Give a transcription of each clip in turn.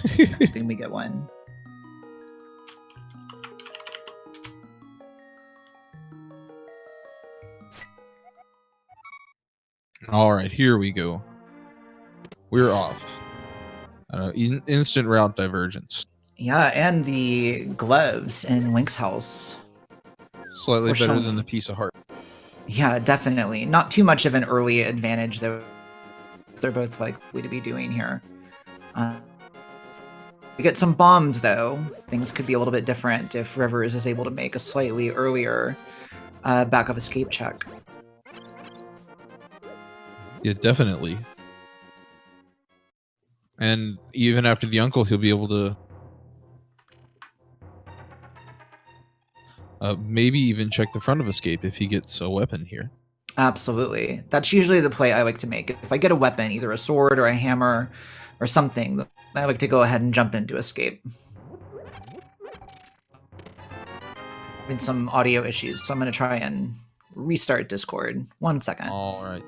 Hoping we get one. All right, here we go. We're off. Instant route divergence. Yeah, and the gloves in Link's house. Slightly better than the piece of heart. Yeah, definitely. Not too much of an early advantage, though. They're both likely to be doing here. We get some bombs, though. Things could be a little bit different if Rivers is able to make a slightly earlier back of escape check. Yeah, definitely. And even after the uncle, he'll be able to maybe even check the front of escape if he gets a weapon here. Absolutely. That's usually the play I like to make. If I get a weapon, either a sword or a hammer or something, I like to go ahead and jump into escape. Having some audio issues, so I'm going to try and restart Discord. 1 second. All right.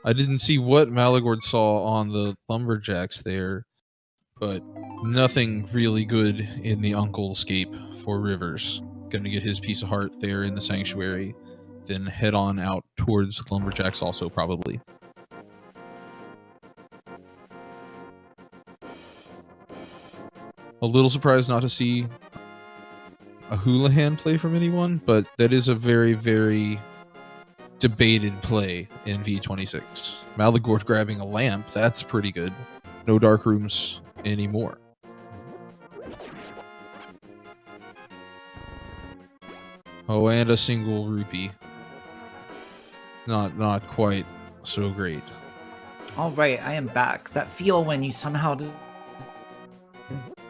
I didn't see what Maligord saw on the lumberjacks there, but nothing really good in the uncle escape for Rivers. Gonna get his piece of heart there in the sanctuary, then head on out towards lumberjacks also probably. A little surprised not to see a Houlihan play from anyone, but that is a very, very debated play in V26. Maligord grabbing a lamp, that's pretty good. No dark rooms anymore. Oh, and a single rupee. Not quite so great. All right, I am back. That feel when you somehow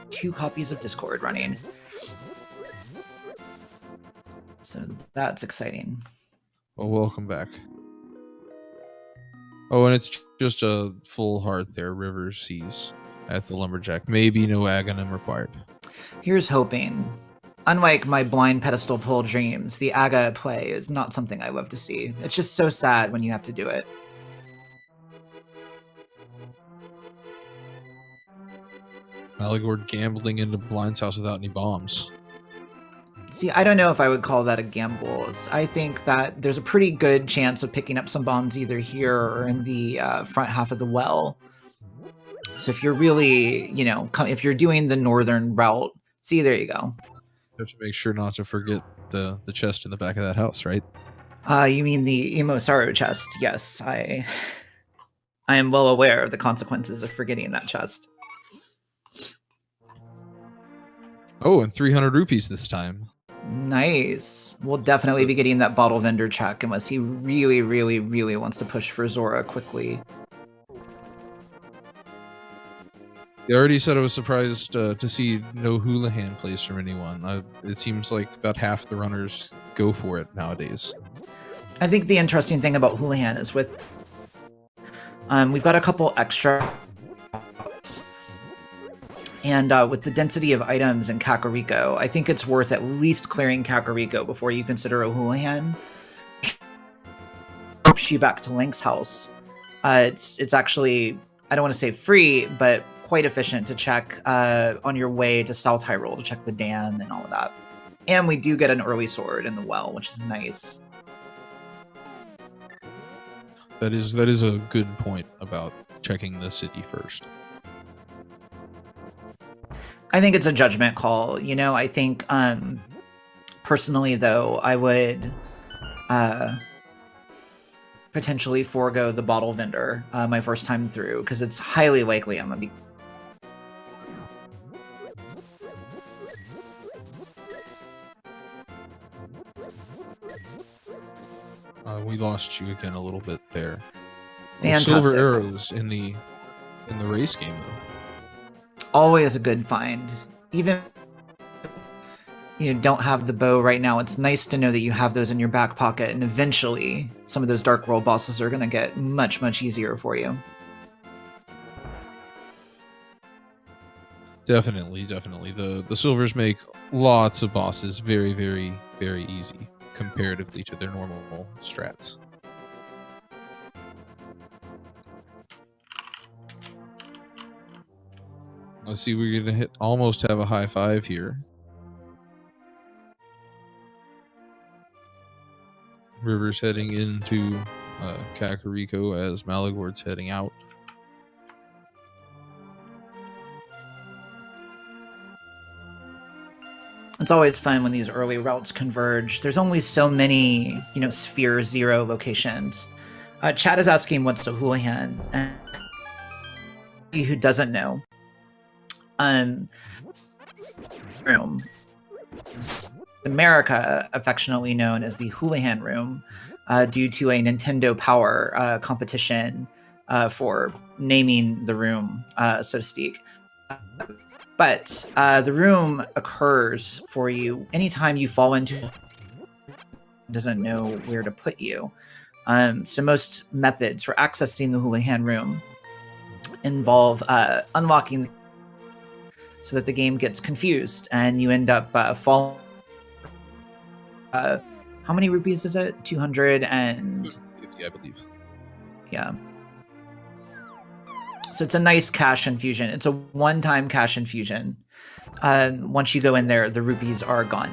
2 copies of Discord running. So that's exciting. Well, welcome back. Oh, and it's just a full heart there, Rivers sees at the lumberjack. Maybe no Aghanim required. Here's hoping. Unlike my blind pedestal pull dreams, the Aga play is not something I love to see. It's just so sad when you have to do it. Maligord gambling into Blind's house without any bombs. See, I don't know if I would call that a gamble. I think that there's a pretty good chance of picking up some bombs either here or in the front half of the well. So if you're really, if you're doing the northern route, see, there you go. You have to make sure not to forget the chest in the back of that house, right? You mean the Imosaru chest? Yes, I am well aware of the consequences of forgetting that chest. Oh, and 300 rupees this time. Nice. We'll definitely be getting that bottle vendor check unless he really, really, really wants to push for Zora quickly. They already said I was surprised to see no Houlihan plays from anyone. It seems like about half the runners go for it nowadays. I think the interesting thing about Houlihan is we've got a couple extra, and with the density of items in Kakariko, I think it's worth at least clearing Kakariko before you consider a Houlihan. Helps you back to Link's house. It's actually, I don't want to say free, but quite efficient to check on your way to South Hyrule to check the dam and all of that. And we do get an early sword in the well, which is nice. That is a good point about checking the city first. I think it's a judgment call. I think personally, though, I would potentially forego the bottle vendor my first time through, because it's highly likely I'm going to be... We lost you again a little bit there. Fantastic. Silver arrows in the race game, though. Always a good find. Even you don't have the bow right now, it's nice to know that you have those in your back pocket, and eventually some of those Dark World bosses are going to get much, much easier for you. Definitely. The silvers make lots of bosses very, very, very easy comparatively to their normal strats. Let's see, we're gonna almost have a high five here. River's heading into Kakariko as Maligord's heading out. It's always fun when these early routes converge. There's only so many, Sphere Zero locations. Chad is asking what's a Houlihan, and who doesn't know, room, America, affectionately known as the Houlihan Room, due to a Nintendo Power competition for naming the room, so to speak. But the room occurs for you anytime you fall into it, doesn't know where to put you. So most methods for accessing the Houlihan Room involve unlocking so that the game gets confused and you end up falling. How many rupees is it? 200 and... 250, I believe. Yeah. So it's a nice cash infusion. It's a one-time cash infusion. Once you go in there, the rupees are gone.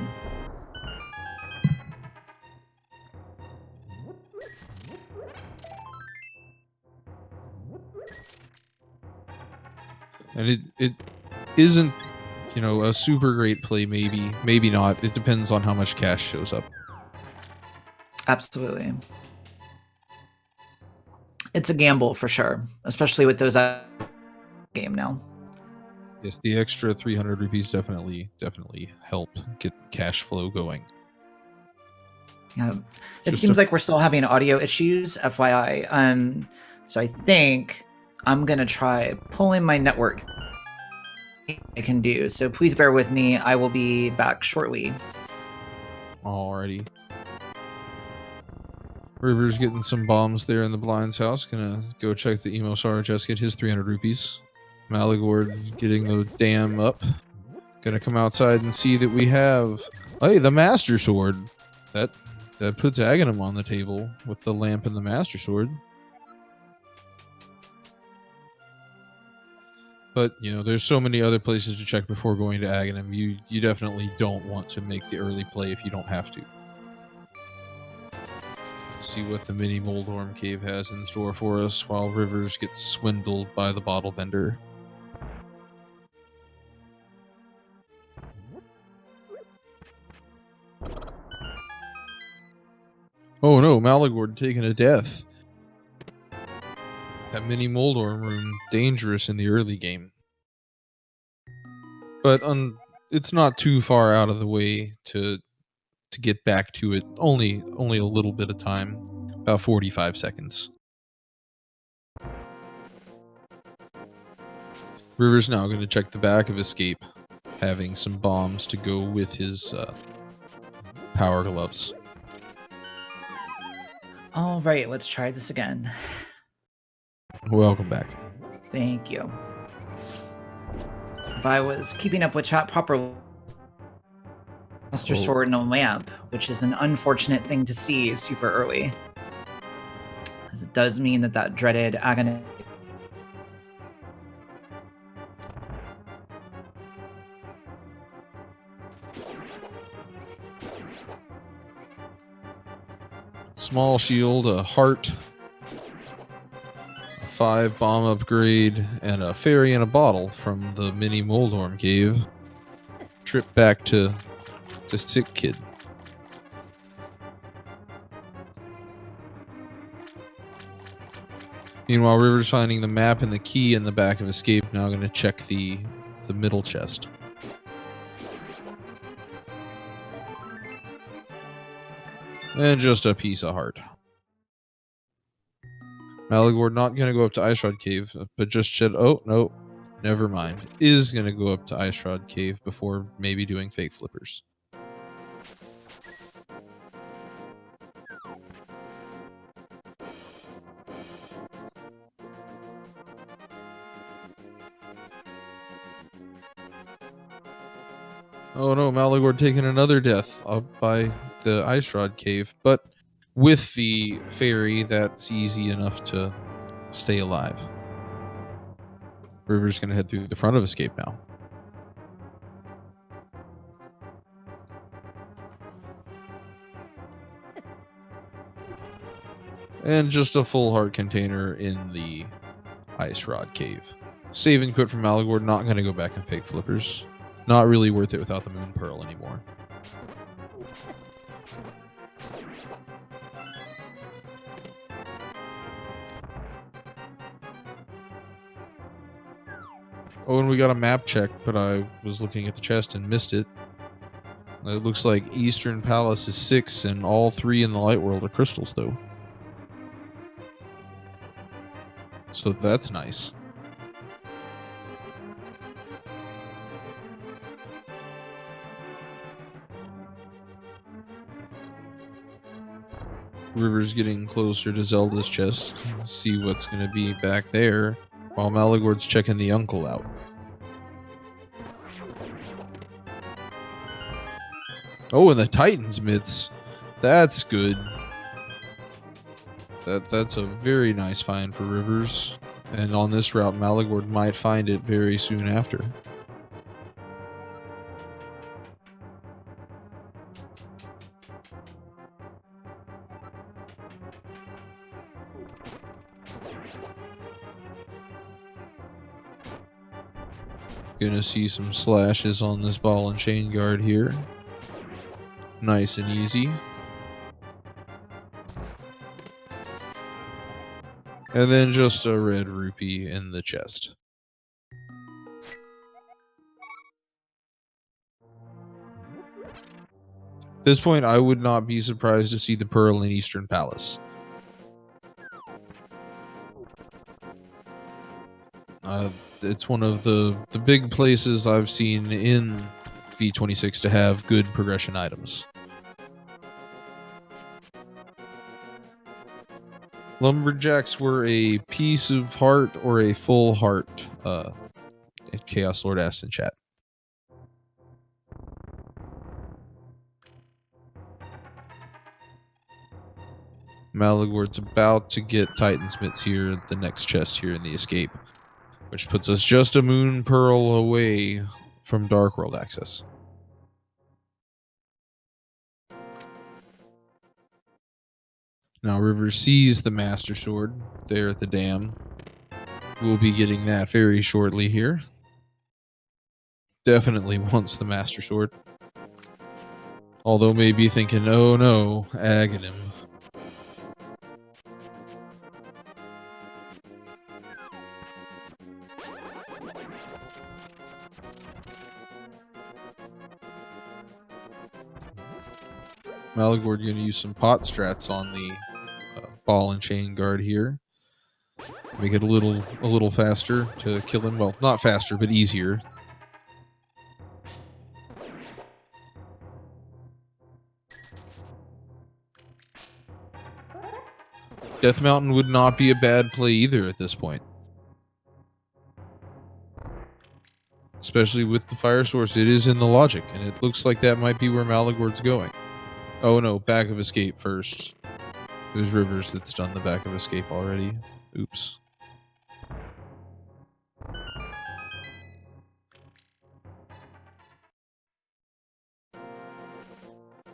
And it isn't, a super great play, maybe not. It depends on how much cash shows up. Absolutely. It's a gamble for sure, especially with those game now. Yes, the extra 300 rupees definitely help get cash flow going. Yeah, it seems like we're still having audio issues, FYI. So I think I'm gonna try pulling my network. I can do so. Please bear with me. I will be back shortly. Alrighty. River's getting some bombs there in the blind's house. Gonna go check the emo Sarge, get his 300 rupees. Maligord getting the dam up. Gonna come outside and see that we have, hey, the Master Sword. That puts Aghanim on the table with the lamp and the Master Sword. But, there's so many other places to check before going to Aghanim. You definitely don't want to make the early play if you don't have to. See what the mini Moldorm cave has in store for us while Rivers gets swindled by the bottle vendor. Oh no, Maligord taking a death. That mini Moldorm room, dangerous in the early game. But it's not too far out of the way to get back to it. Only a little bit of time, about 45 seconds. River's now going to check the back of Escape, having some bombs to go with his power gloves. All right, let's try this again. Welcome back. Thank you. If I was keeping up with chat properly, Master Sword and a lamp, which is an unfortunate thing to see super early, as it does mean that dreaded agony. Small shield, a heart, a 5 bomb upgrade, and a fairy in a bottle from the mini Moldorm cave. Trip back to Sick Kid. Meanwhile, River's finding the map and the key in the back of Escape. Now going to check the middle chest. And just a piece of heart. Maligord not going to go up to Ice Rod Cave, but just said, oh, no, never mind. Is going to go up to Ice Rod Cave before maybe doing fake flippers. Oh no, Maligord taking another death up by the Ice Rod Cave, but with the fairy, that's easy enough to stay alive. River's going to head through the front of escape now. And just a full heart container in the ice rod cave. Save and quit from Maligord, not going to go back and fake flippers. Not really worth it without the Moon Pearl anymore. Oh, and we got a map check, but I was looking at the chest and missed it. It looks like Eastern Palace is 6, and all 3 in the Light World are crystals, though. So that's nice. River's getting closer to Zelda's chest. See what's going to be back there, while Maligord's checking the uncle out. Oh, and the Titan's myths. That's good. That's a very nice find for Rivers. And on this route, Maligord might find it very soon after. Gonna see some slashes on this ball and chain guard here. Nice and easy. And then just a red rupee in the chest. At this point, I would not be surprised to see the Pearl in Eastern Palace. It's one of the big places I've seen in V26 to have good progression items. Lumberjacks were a piece of heart or a full heart, Chaos Lord asked in chat. Maligord's about to get Titan's Mitts here at the next chest here in the escape, which puts us just a Moon Pearl away from Dark World access. Now River sees the Master Sword there at the dam. We'll be getting that very shortly here. Definitely wants the Master Sword. Although maybe thinking, oh no, Aghanim. Maligord going to use some pot strats on the ball and chain guard here. Make it a little faster to kill him. Well, not faster, but easier. Death Mountain would not be a bad play either at this point. Especially with the fire source, it is in the logic, and it looks like that might be where Maligord's going. Oh no, back of escape first. It was Rivers that's done the back of escape already. Oops.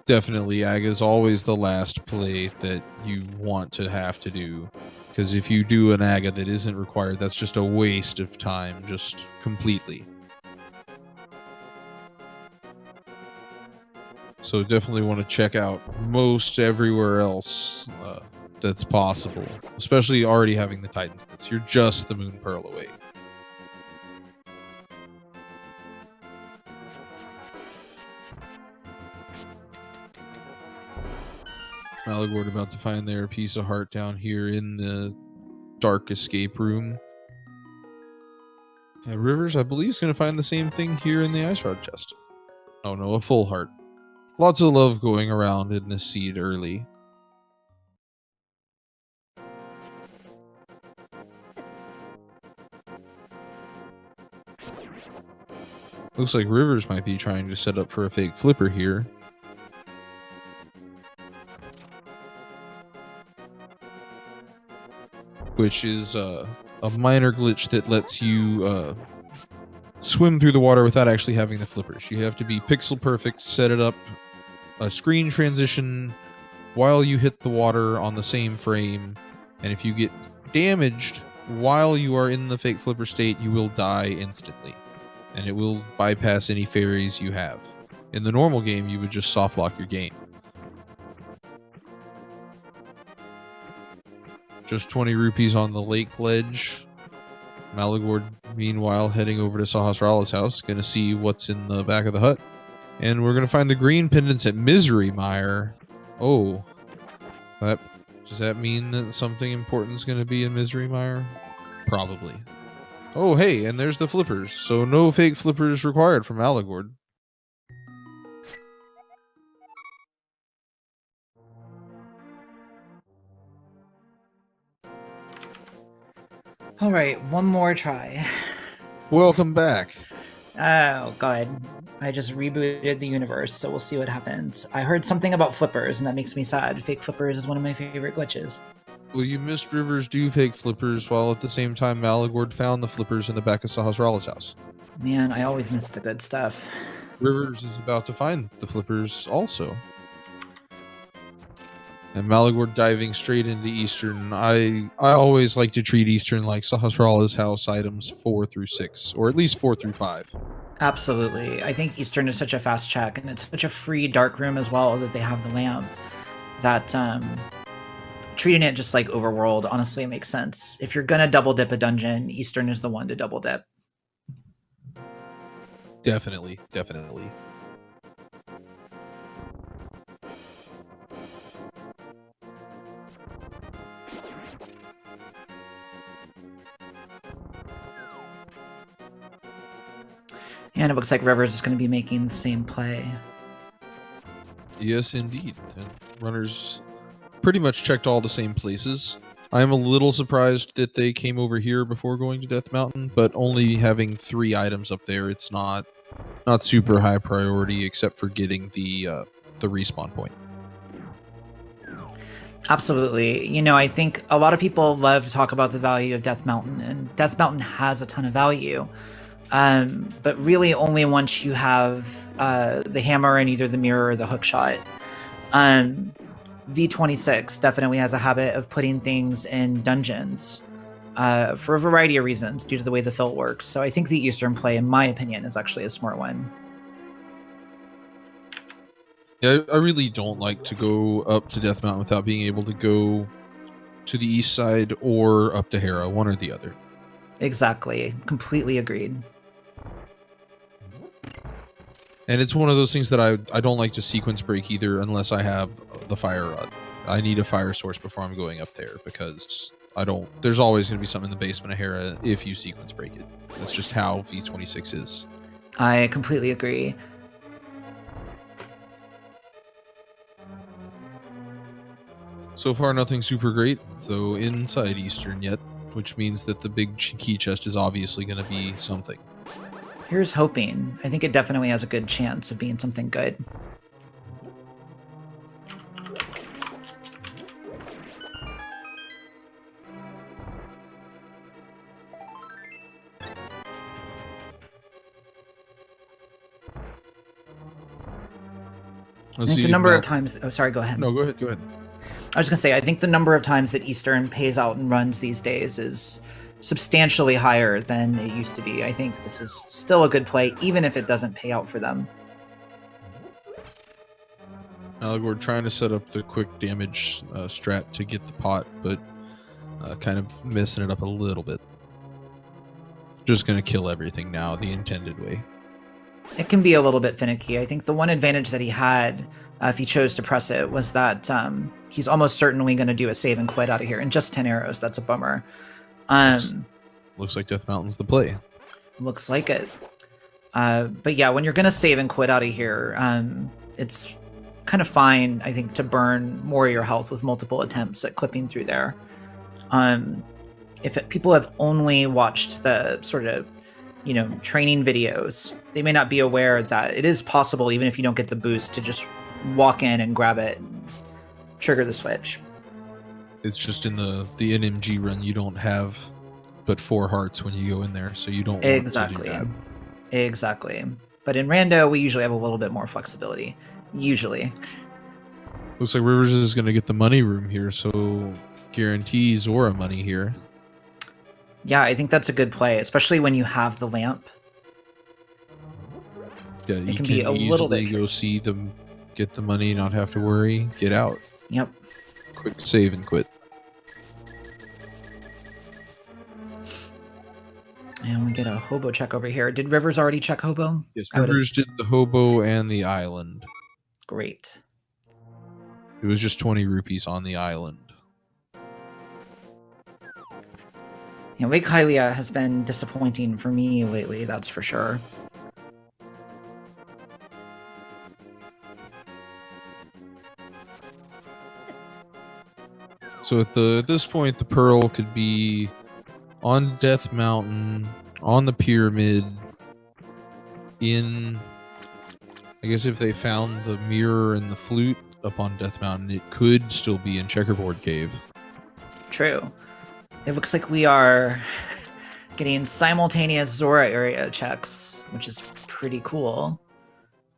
Definitely, Ag is always the last play that you want to have to do. Because if you do an Aga that isn't required, that's just a waste of time, just completely. So definitely want to check out most everywhere else that's possible. Especially already having the Titan's Mitts. You're just the Moon Pearl away. Maligord about to find their piece of heart down here in the dark escape room. And Rivers, I believe, is going to find the same thing here in the ice rod chest. Oh no, a full heart. Lots of love going around in this seed early. Looks like Rivers might be trying to set up for a fake flipper here. Which is a minor glitch that lets you swim through the water without actually having the flippers. You have to be pixel perfect, set it up, a screen transition while you hit the water on the same frame, and if you get damaged while you are in the fake flipper state, you will die instantly, and it will bypass any fairies you have. In the normal game, you would just soft lock your game. Just 20 rupees on the lake ledge. Maligord, meanwhile, heading over to Sahasrara's house, gonna see what's in the back of the hut. And we're gonna find the green pendants at Misery Mire. Oh, does that mean that something important is gonna be in Misery Mire? Probably. Oh, hey, and there's the flippers. So no fake flippers required from Maligord. All right, one more try. Welcome back. Oh, God. I just rebooted the universe, so we'll see what happens. I heard something about flippers, and that makes me sad. Fake flippers is one of my favorite glitches. Well, you missed Rivers do fake flippers, while at the same time Maligord found the flippers in the back of Sahasrara's house. Man, I always miss the good stuff. Rivers is about to find the flippers also. And Maligord diving straight into Eastern. I always like to treat Eastern like Sahasrara's house items 4 through 6, or at least 4 through 5. Absolutely. I think Eastern is such a fast check, and it's such a free dark room as well that they have the lamp, that treating it just like Overworld honestly makes sense. If you're gonna double dip a dungeon, Eastern is the one to double dip. Definitely, definitely. And it looks like Rivers is going to be making the same play. Yes, indeed. And runners pretty much checked all the same places. I'm a little surprised that they came over here before going to Death Mountain, but only having 3 items up there, it's not super high priority except for getting the respawn point. Absolutely. You know, I think a lot of people love to talk about the value of Death Mountain, and Death Mountain has a ton of value. But really only once you have the hammer and either the mirror or the hook shot. V26 definitely has a habit of putting things in dungeons for a variety of reasons due to the way the fill works. So I think the Eastern play, in my opinion, is actually a smart one. Yeah, I really don't like to go up to Death Mountain without being able to go to the east side or up to Hera, one or the other. Exactly. Completely agreed. And it's one of those things that I don't like to sequence break either unless I have the fire rod. I need a fire source before I'm going up there because there's always going to be something in the basement of Hera if you sequence break it. That's just how V26 is. I completely agree. So far, nothing super great, though inside Eastern yet, which means that the big key chest is obviously going to be something. Here's hoping. I think it definitely has a good chance of being something good. Let's see the number of times... Oh, sorry, go ahead. No, go ahead. I was going to say, I think the number of times that Eastern pays out and runs these days is substantially higher than it used to be. I think this is still a good play, even if it doesn't pay out for them. Maligord trying to set up the quick damage strat to get the pot, but kind of messing it up a little bit. Just going to kill everything now, the intended way. It can be a little bit finicky. I think the one advantage that he had, if he chose to press it, was that he's almost certainly going to do a save and quit out of here. And just 10 arrows, that's a bummer. Looks like Death Mountain's the play. Looks like it. But yeah, when you're going to save and quit out of here, it's kind of fine, I think, to burn more of your health with multiple attempts at clipping through there. If people have only watched the sort of, training videos, they may not be aware that it is possible, even if you don't get the boost, to just walk in and grab it and trigger the switch. It's just in the NMG run, you don't have but 4 hearts when you go in there, so you don't want to do that. Exactly. But in Rando, we usually have a little bit more flexibility. Usually. Looks like Rivers is going to get the money room here, so guarantee Zora money here. Yeah, I think that's a good play, especially when you have the lamp. Yeah, you can be a little bit go see them, get the money, not have to worry, get out. Yep. Quick save and quit. And we get a hobo check over here. Did Rivers already check hobo? Yes, Rivers did the hobo and the island. Great. It was just 20 rupees on the island. Yeah, Lake Hylia has been disappointing for me lately, that's for sure. So at this point, the Pearl could be on Death Mountain, on the pyramid, in... I guess if they found the mirror and the flute up on Death Mountain, it could still be in Checkerboard Cave. True. It looks like we are getting simultaneous Zora area checks, which is pretty cool.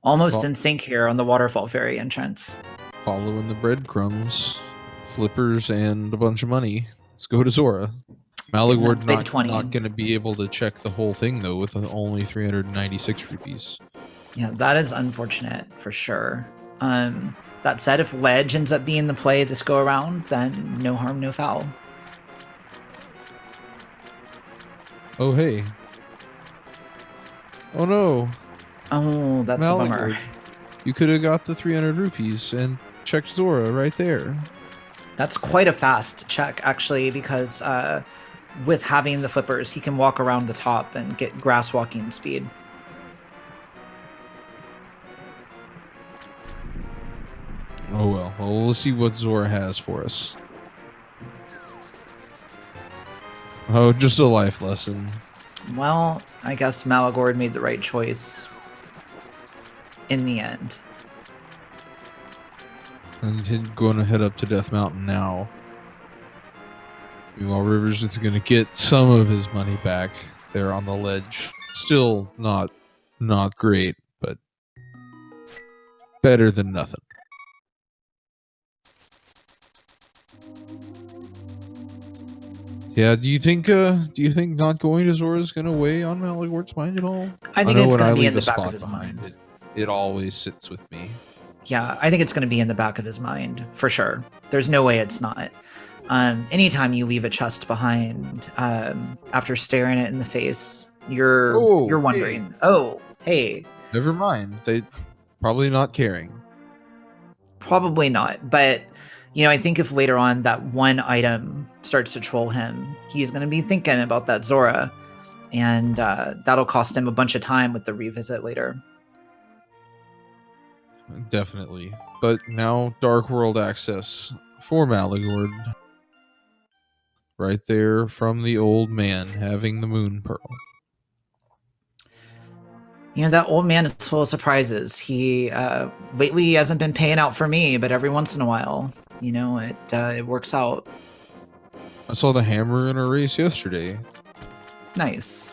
Almost in sync here on the Waterfall Ferry entrance. Following the breadcrumbs, flippers, and a bunch of money. Let's go to Zora. Maligord not going to be able to check the whole thing, though, with only 396 rupees. Yeah, that is unfortunate, for sure. That said, if Ledge ends up being the play this go around, then no harm, no foul. Oh, hey. Oh, no. Oh, that's a bummer. You could have got the 300 rupees and checked Zora right there. That's quite a fast check, actually, because with having the flippers, he can walk around the top and get grass walking speed. Oh, well. Well, let's see what Zora has for us. Oh, just a life lesson. Well, I guess Maligord made the right choice in the end. And he's going to head up to Death Mountain now. Meanwhile, Rivers is going to get some of his money back there on the ledge. Still not great, but better than nothing. Yeah, do you think not going to Zora is going to weigh on Maligord's mind at all? I think it's going to be in the back of his mind. It always sits with me. Yeah, I think it's going to be in the back of his mind, for sure. There's no way it's not. Anytime you leave a chest behind, after staring it in the face, you're wondering, hey. Oh, hey. Never mind. They probably not caring. Probably not, but... You know, I think if later on that one item starts to troll him, he's going to be thinking about that Zora, and that'll cost him a bunch of time with the revisit later. Definitely. But now Dark World access for Maligord. Right there from the old man having the Moon Pearl. You know, that old man is full of surprises. He lately hasn't been paying out for me, but every once in a while, you know, it works out. I saw the hammer in a race yesterday. Nice.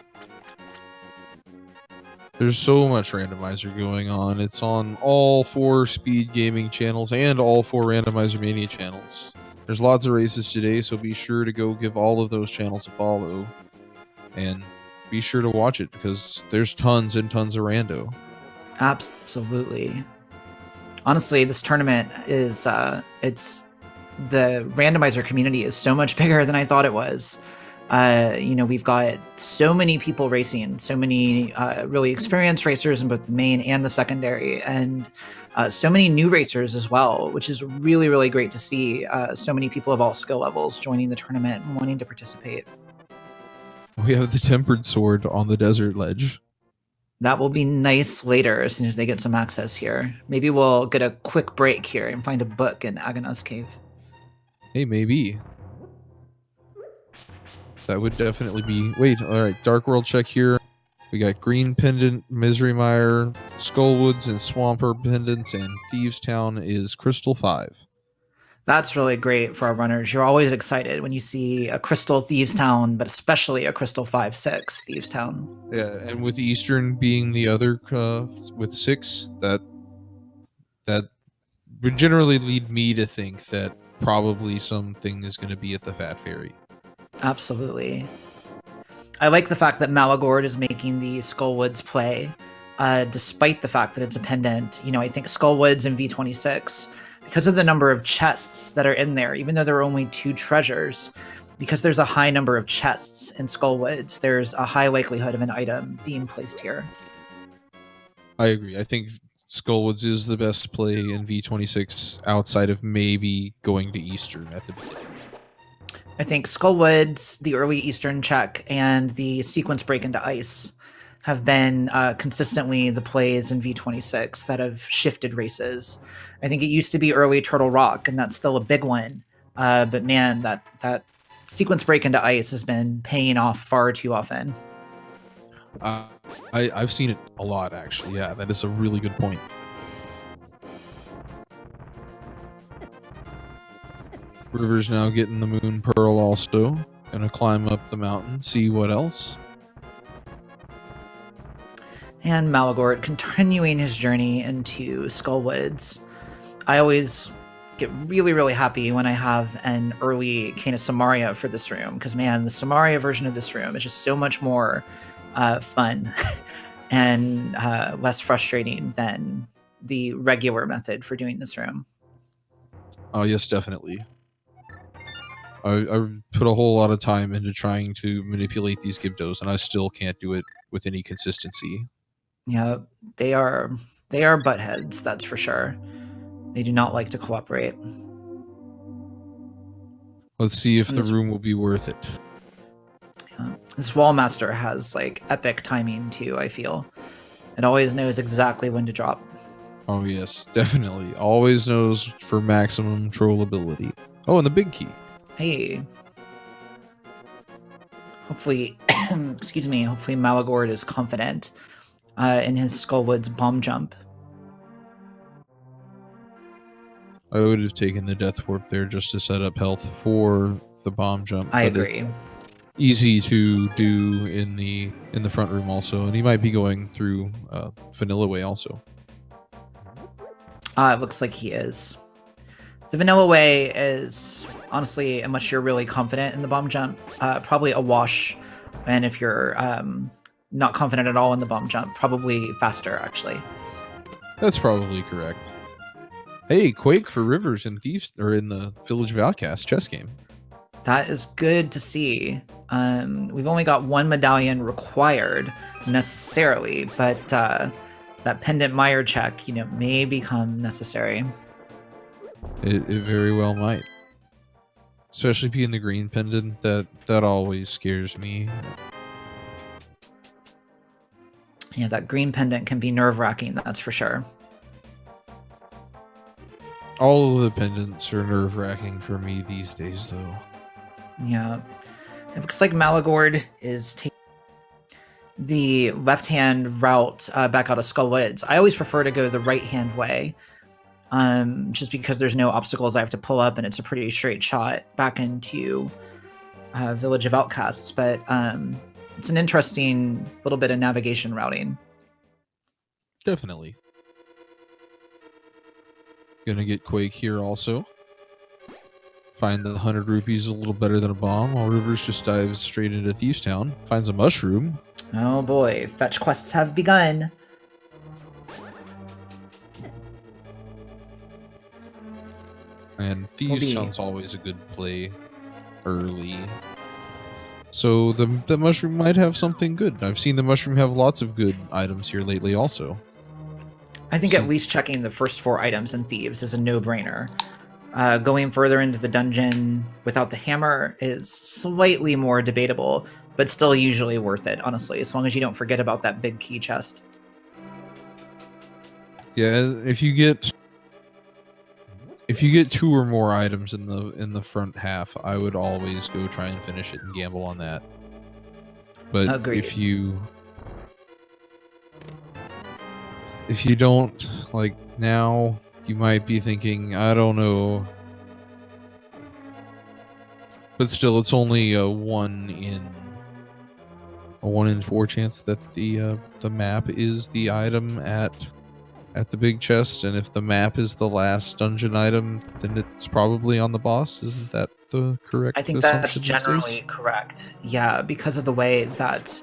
There's so much Randomizer going on. It's on all 4 Speed Gaming channels and all 4 Randomizer Mania channels. There's lots of races today, so be sure to go give all of those channels a follow. And be sure to watch it, because there's tons and tons of rando. Absolutely. Honestly, this tournament is, it's... The randomizer community is so much bigger than I thought it was. You know, we've got so many people racing, so many really experienced racers in both the main and the secondary, and so many new racers as well, which is really, really great to see. So many people of all skill levels joining the tournament and wanting to participate. We have the Tempered Sword on the desert ledge. That will be nice later as soon as they get some access here. Maybe we'll get a quick break here and find a book in Agana's cave. Hey, maybe. That would definitely be... Wait, alright, Dark World check here. We got Green Pendant, Misery Mire, Skullwoods, and Swamper Pendants, and Thieves Town is Crystal 5. That's really great for our runners. You're always excited when you see a Crystal Thieves Town, but especially a Crystal 5/6 Thieves Town. Yeah, and with Eastern being the other with 6, that would generally lead me to think that probably something is going to be at the Fat Fairy. Absolutely. I like the fact that Maligord is making the Skullwoods play, despite the fact that it's a pendant. I think Skullwoods in V26, because of the number of chests that are in there, even though there are only 2 treasures, because there's a high number of chests in Skullwoods, there's a high likelihood of an item being placed here. I agree. I think Skullwoods is the best play in V26 outside of maybe going to Eastern at the beginning. I think Skullwoods, the early Eastern check, and the sequence break into ice have been consistently the plays in V26 that have shifted races. I think it used to be early Turtle Rock, and that's still a big one. But man, that sequence break into ice has been paying off far too often. I've seen it a lot, actually. Yeah, that is a really good point. River's now getting the Moon Pearl also. Gonna climb up the mountain, see what else. And Maligord continuing his journey into Skullwoods. I always get really, really happy when I have an early Cane of Samaria for this room, because man, the Samaria version of this room is just so much more fun and less frustrating than the regular method for doing this room. Oh, yes, definitely. I put a whole lot of time into trying to manipulate these Gibdos, and I still can't do it with any consistency. Yeah, they are buttheads, that's for sure. They do not like to cooperate. Let's see if the room will be worth it. This Wallmaster has like epic timing too, I feel. It always knows exactly when to drop. Oh yes, definitely. Always knows for maximum trollability. Oh, and the big key. Hey. Hopefully, excuse me, hopefully Maligord is confident in his Skullwoods bomb jump. I would have taken the Death Warp there just to set up health for the bomb jump. I agree. Easy to do in the front room also, and he might be going through Vanilla Way also. It looks like he is. The Vanilla Way is, honestly, unless you're really confident in the bomb jump, probably a wash. And if you're not confident at all in the bomb jump, probably faster, actually. That's probably correct. Hey, Quake for Rivers in Thieves, or in the Village of Outcasts chess game. That is good to see. We've only got 1 medallion required necessarily, but that pendant Meyer check, may become necessary. It very well might. Especially being the green pendant, that always scares me. Yeah, that green pendant can be nerve-wracking, that's for sure. All of the pendants are nerve-wracking for me these days, though. Yeah. It looks like Maligord is taking the left-hand route back out of Skullwoods. I always prefer to go the right-hand way, just because there's no obstacles I have to pull up, and it's a pretty straight shot back into Village of Outcasts. But it's an interesting little bit of navigation routing. Definitely. Gonna get Quake here also. Find the 100 rupees a little better than a bomb, while Rivers just dives straight into Thieves Town. Finds a mushroom. Oh boy, fetch quests have begun. And Thieves Town's always a good play early. So the mushroom might have something good. I've seen the mushroom have lots of good items here lately also. I think at least checking the first 4 items in Thieves is a no-brainer. Going further into the dungeon without the hammer is slightly more debatable, but still usually worth it, honestly, as long as you don't forget about that big key chest. Yeah, if you get 2 or more items in the front half, I would always go try and finish it and gamble on that. But Agreed. if you don't, like now, you might be thinking, I don't know, But still, it's only a 1 in 4 chance that the map is the item at the big chest, and if the map is the last dungeon item, then it's probably on the boss. Isn't that the correct I think that's assumption these days? generally correct. Yeah, because of the way that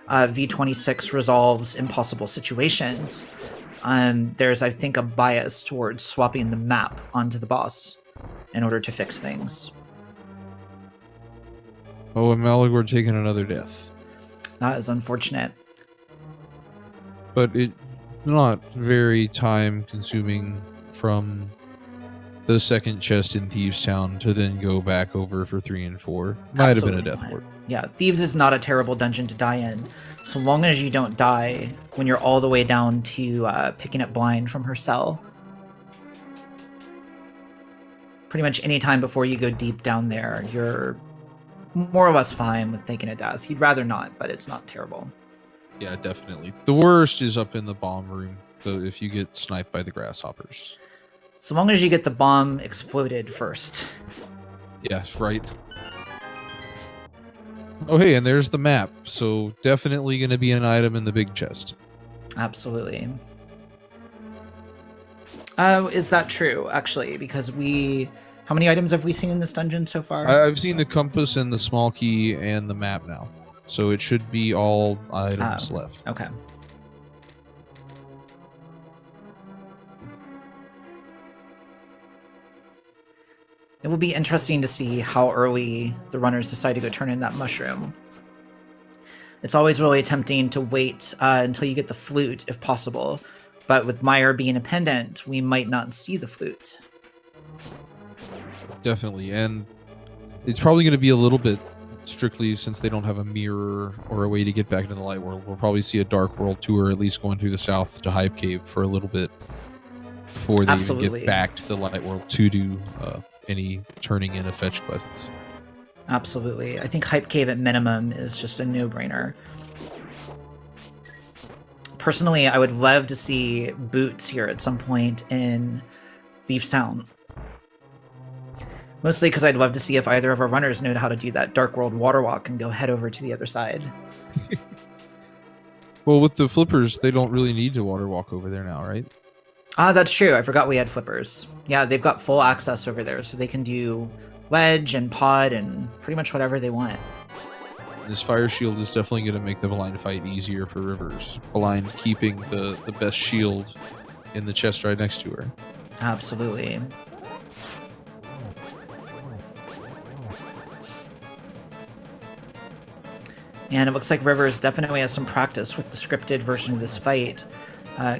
V26 resolves impossible situations. There's, I think, a bias towards swapping the map onto the boss in order to fix things. Oh, and Maligord taking another death. That is unfortunate. But it not very time consuming from the second chest in Thieves Town to then go back over for 3 and 4. Might have been a death ward. Yeah, Thieves is not a terrible dungeon to die in, so long as you don't die when you're all the way down to picking up blind from her cell. Pretty much any time before you go deep down there, you're more or less fine with taking a death. You'd rather not, but it's not terrible. Yeah, definitely. The worst is up in the bomb room, if you get sniped by the grasshoppers. So long as you get the bomb exploded first. Yeah, right. Oh, hey, and there's the map. So definitely going to be an item in the big chest. Absolutely. Is that true, actually? Because how many items have we seen in this dungeon so far? I've seen the compass and the small key and the map now. So it should be all items left. Okay. It will be interesting to see how early the runners decide to go turn in that mushroom. It's always really tempting to wait until you get the flute, if possible. But with Meyer being a pendant, we might not see the flute. Definitely. And it's probably going to be a little bit, strictly since they don't have a mirror or a way to get back into the light world. We'll probably see a Dark World tour, at least going through the south to Hype Cave for a little bit before they even get back to the light world to do any turning in of fetch quests. Absolutely. I think Hype Cave at minimum is just a no-brainer. Personally, I would love to see boots here at some point in Thieves Town. Mostly because I'd love to see if either of our runners know how to do that Dark World water walk and go head over to the other side. Well, with the flippers, they don't really need to water walk over there now, right? That's true. I forgot we had flippers. Yeah, they've got full access over there, so they can do ledge and pod and pretty much whatever they want. This fire shield is definitely going to make the blind fight easier for Rivers. Blind keeping the best shield in the chest right next to her. Absolutely. And it looks like Rivers definitely has some practice with the scripted version of this fight.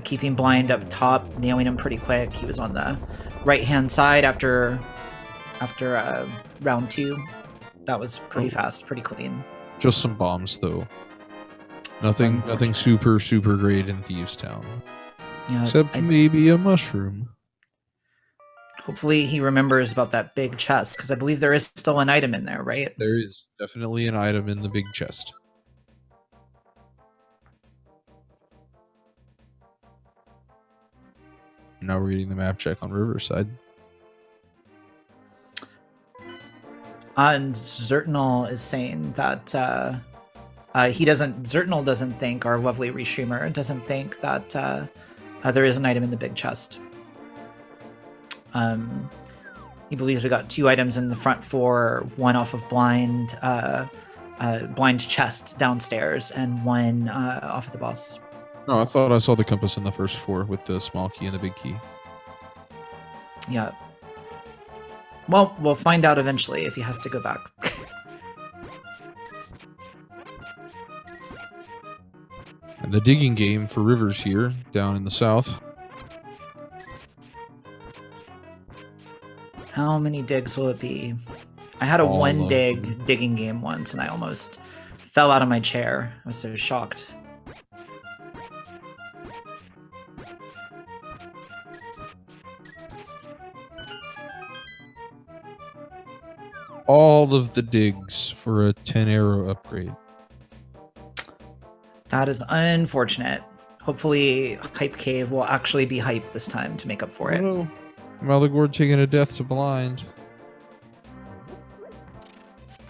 Keeping Blind up top, nailing him pretty quick. He was on the right-hand side after round 2. That was pretty fast, pretty clean. Just some bombs, though. Nothing super great in Thieves Town. Yeah, except maybe a mushroom. Hopefully he remembers about that big chest, because I believe there is still an item in there, right? There is definitely an item in the big chest. Now we're getting the map check on Riverside. And Zertnal is saying that Zertnal doesn't think, our lovely restreamer doesn't think that there is an item in the big chest. He believes we got 2 items in the front 4, 1 off of Blind's chest downstairs, and 1 off of the boss. No, I thought I saw the compass in the first 4 with the small key and the big key. Yeah. Well, we'll find out eventually if he has to go back. And the digging game for Rivers here, down in the south. How many digs will it be? I had a 1 digging game once, and I almost fell out of my chair. I was so shocked. All of the digs for a 10 arrow upgrade. That is unfortunate. Hopefully Hype Cave will actually be hype this time to make up for it. No. Maligord taking a death to Blind.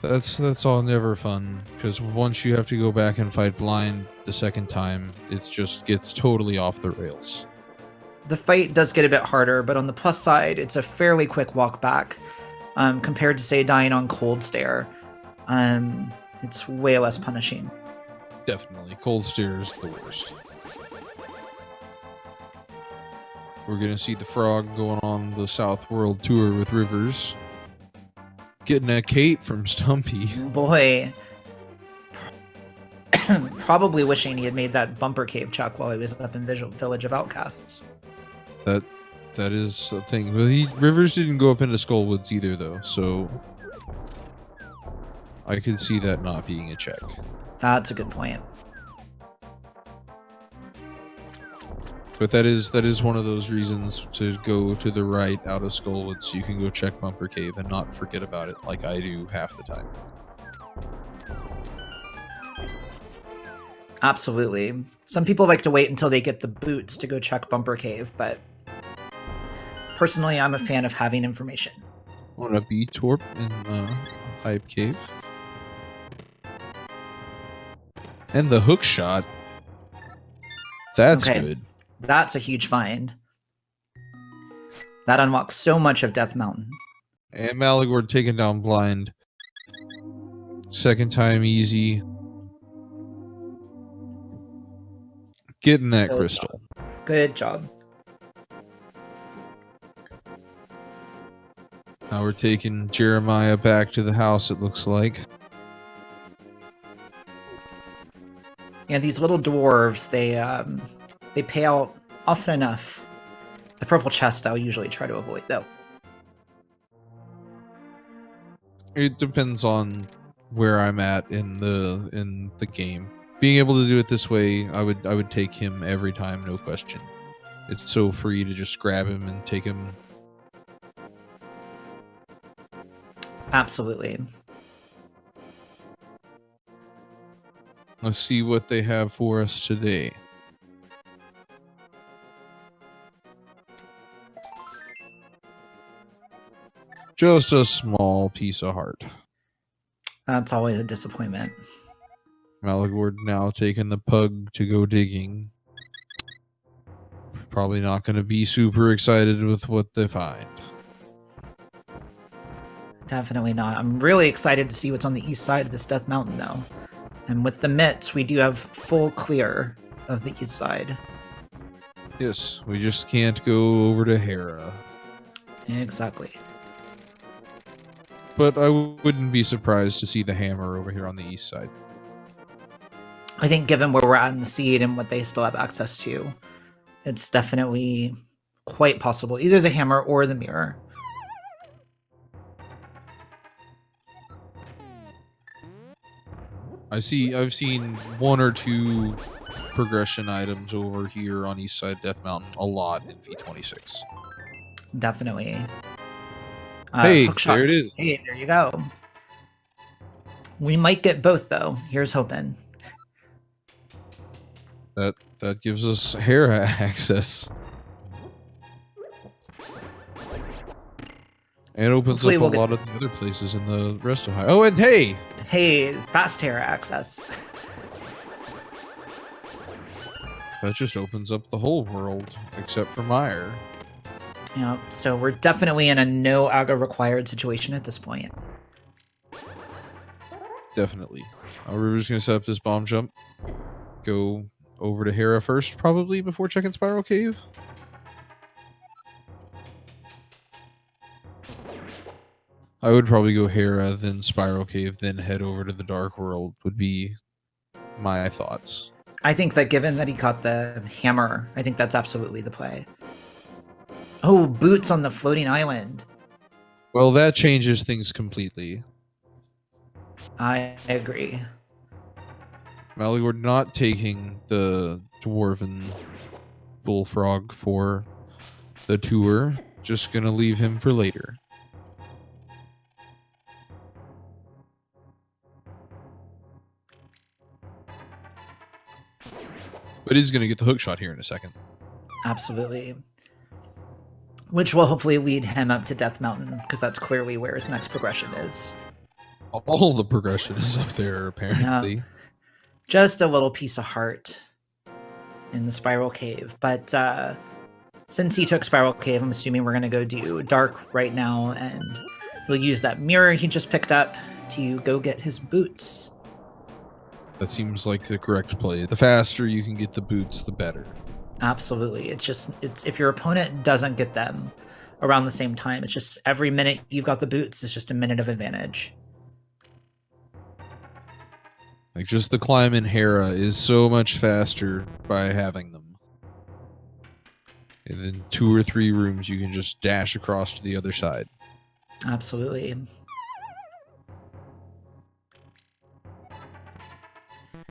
That's all never fun, because once you have to go back and fight blind the second time, it just gets totally off the rails. The fight does get a bit harder, but on the plus side, it's a fairly quick walk back compared to, say, dying on Cold Stare. It's way less punishing. Definitely. Cold Stare is the worst. We're going to see the frog going on the South World tour with Rivers. Getting a cape from Stumpy. Boy. Probably wishing he had made that bumper cave chuck while he was up in Village of Outcasts. That is a thing. But Rivers didn't go up into Skullwoods either, though, so I could see that not being a check. That's a good point. But that is one of those reasons to go to the right out of Skullwoods, so you can go check Bumper Cave and not forget about it like I do half the time. Absolutely. Some people like to wait until they get the boots to go check Bumper Cave, but personally, I'm a fan of having information. Want to be Torp in Hype Cave. And the hook shot. That's good. That's a huge find. That unlocks so much of Death Mountain. And Maligord taken down blind. Second time easy. Getting that Good crystal. job. Good job. Now we're taking Jeremiah back to the house, it looks like. Yeah, these little dwarves, they pay out often enough. The purple chest I'll usually try to avoid, though. It depends on where I'm at in the game. Being able to do it this way, I would take him every time, no question. It's so free to just grab him and take him. Absolutely. Let's see what they have for us today. Just a small piece of heart. That's always a disappointment. Maligord now taking the pug to go digging. Probably not going to be super excited with what they find. Definitely not. I'm really excited to see what's on the east side of this Death Mountain, though. And with the mitts, we do have full clear of the east side. Yes, we just can't go over to Hera. Exactly. But I wouldn't be surprised to see the hammer over here on the east side. I think given where we're at in the seed and what they still have access to, it's definitely quite possible. Either the hammer or the mirror. I've seen one or two progression items over here on east side Death Mountain a lot in V26. Definitely. Hey, hookshot. there it is. Hey, there you go. We might get both, though. Here's hoping. That gives us Hera access. And opens Hopefully up we'll a lot of the other places in the rest of High. Oh, and hey! Hey, fast Terra access. That just opens up the whole world, except for Meyer. Yeah, so we're definitely in a no Aga required situation at this point. Definitely. River's going to set up this bomb jump. Go over to Hera first, probably, before checking Spiral Cave. I would probably go Hera, then Spiral Cave, then head over to the Dark World would be my thoughts. I think that given that he caught the hammer, I think that's absolutely the play. Oh, boots on the floating island. Well, that changes things completely. I agree. Maligord not taking the Dwarven Bullfrog for the tour. Just gonna leave him for later. But he's gonna get the hook shot here in a second. Absolutely. Which will hopefully lead him up to Death Mountain, because that's clearly where his next progression is. All the progression is up there, apparently. Yeah. Just a little piece of heart in the Spiral Cave. But since he took Spiral Cave, I'm assuming we're going to go do Dark right now, and he'll use that mirror he just picked up to go get his boots. That seems like the correct play. The faster you can get the boots, the better. Absolutely. It's if your opponent doesn't get them around the same time, it's just every minute you've got the boots is just a minute of advantage. Like, just the climb in Hera is so much faster by having them. And then 2 or 3 rooms, you can just dash across to the other side. Absolutely.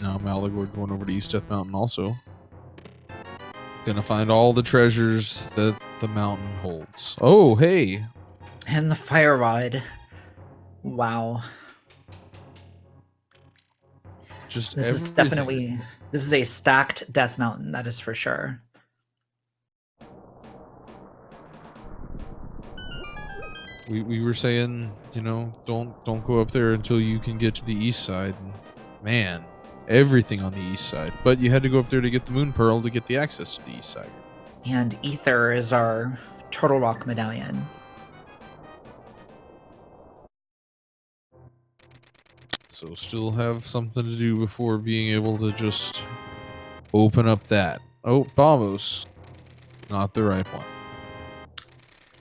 Now Maligord going over to East Death Mountain also. Gonna find all the treasures that the mountain holds. Oh, hey! And the fire rod. Wow. Just This everything. is definitely... This is a stacked Death Mountain, that is for sure. We were saying, you know, don't go up there until you can get to the east side. And man, everything on the east side. But you had to go up there to get the Moon Pearl to get the access to the east side. And Ether is our Turtle Rock medallion. So still have something to do before being able to just open up that. Oh, Bombos. Not the right one.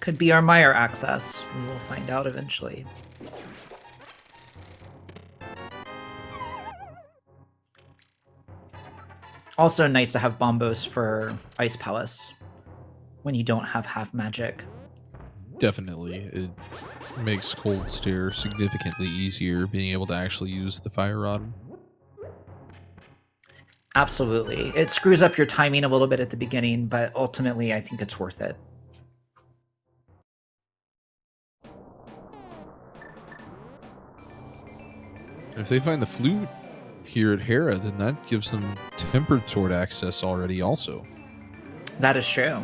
Could be our Meyer access. We will find out eventually. Also nice to have Bombos for Ice Palace when you don't have half magic. Definitely. It makes Cold Stare significantly easier being able to actually use the Fire Rod. Absolutely. It screws up your timing a little bit at the beginning, but ultimately I think it's worth it. If they find the flute here at Hera, then that gives them Tempered Sword access already also. That is true.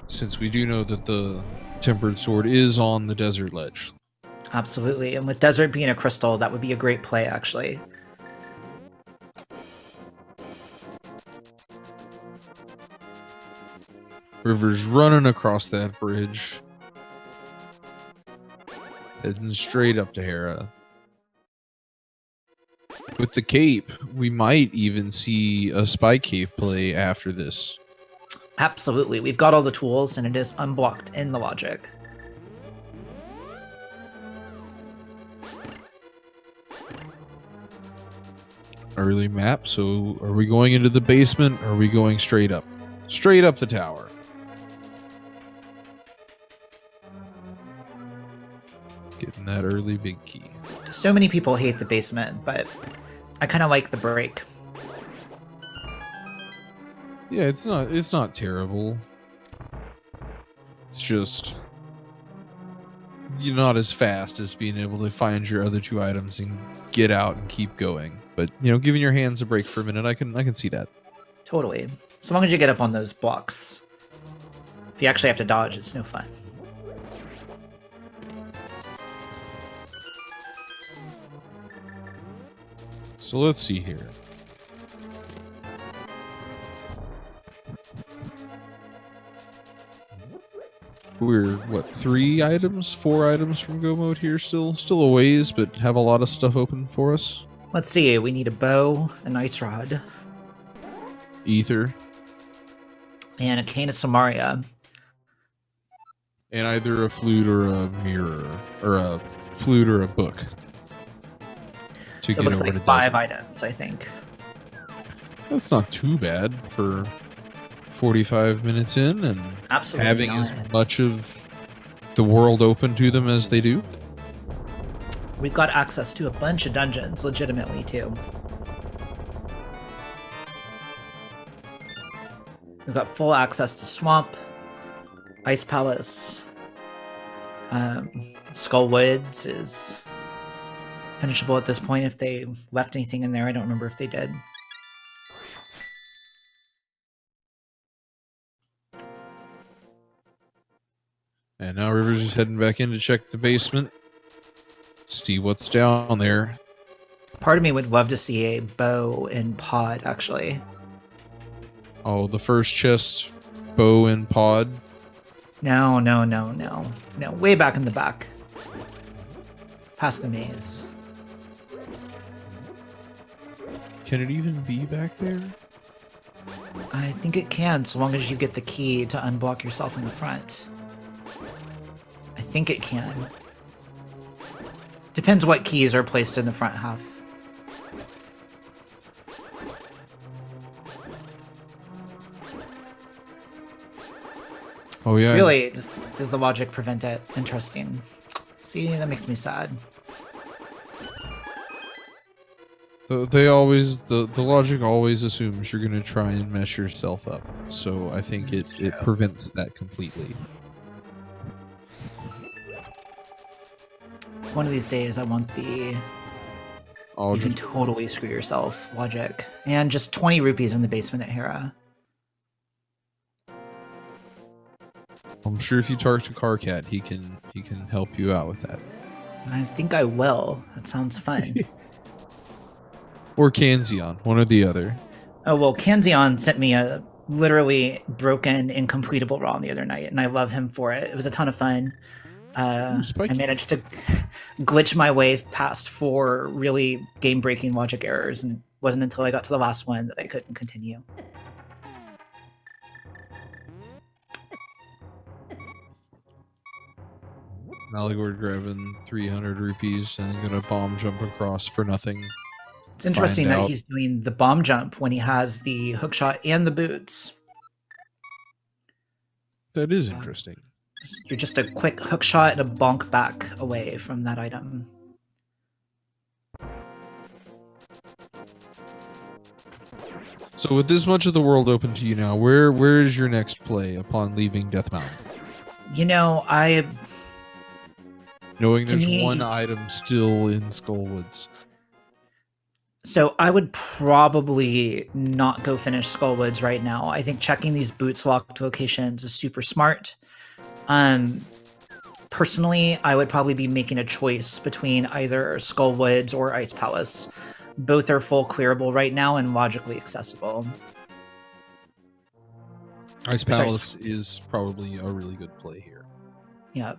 Since we do know that the Tempered Sword is on the desert ledge. Absolutely. And with Desert being a crystal, that would be a great play, actually. River's running across that bridge. Heading straight up to Hera. With the cape, we might even see a spy cape play after this. Absolutely. We've got all the tools, and it is unblocked in the logic. Early map, so are we going into the basement, or are we going straight up? Straight up the tower. Getting that early big key. So many people hate the basement, but I kind of like the break. Yeah, it's not terrible. It's just you're not as fast as being able to find your other 2 items and get out and keep going. But, you know, giving your hands a break for a minute, I can see that. Totally. So long as you get up on those blocks. If you actually have to dodge, it's no fun. So let's see here. We're, what, 3 items? 4 items from go mode here still? Still a ways, but have a lot of stuff open for us. Let's see. We need a bow, an ice rod, Ether. and a cane of Samaria. And either a flute or a mirror. Or a flute or a book. To So it get looks over like to 5 desert. items, I think. That's not too bad for 45 minutes in and Absolutely having not. as much of the world open to them as they do. We've got access to a bunch of dungeons, legitimately, too. We've got full access to Swamp, Ice Palace. Skull Woods is finishable at this point if they left anything in there. I don't remember if they did. And now River's just heading back in to check the basement. See what's down there. Part of me would love to see a bow in pod, actually. Oh, the first chest, bow and pod. No. Way back in the back. Past the maze. Can it even be back there? I think it can, so long as you get the key to unblock yourself in the front. I think it can. Depends what keys are placed in the front half. Oh yeah. Really, does the logic prevent it? Interesting. See, that makes me sad. The logic always assumes you're gonna try and mess yourself up. So I think it prevents that completely. One of these days, I want the I'll you can totally screw yourself logic. And just 20 rupees in the basement at Hera. I'm sure if you talk to Carcat, he can help you out with that. I think I will. That sounds fun. Or Kanzion, one or the other. Oh, well, Kanzion sent me a literally broken, incompletable ROM the other night, and I love him for it. It was a ton of fun. I managed to glitch my way past 4 really game-breaking logic errors, and it wasn't until I got to the last one that I couldn't continue. Maligord grabbing 300 rupees and gonna bomb jump across for nothing. It's interesting that he's doing the bomb jump when he has the hookshot and the boots. That is interesting. You're just a quick hookshot and a bonk back away from that item. So with this much of the world open to you now, where is your next play upon leaving Death Mountain? You know, knowing there's one item still in Skullwoods. So I would probably not go finish Skullwoods right now. I think checking these boots locked locations is super smart. Personally, I would probably be making a choice between either Skullwoods or Ice Palace. Both are full clearable right now and logically accessible. Ice Palace is probably a really good play here. Yeah.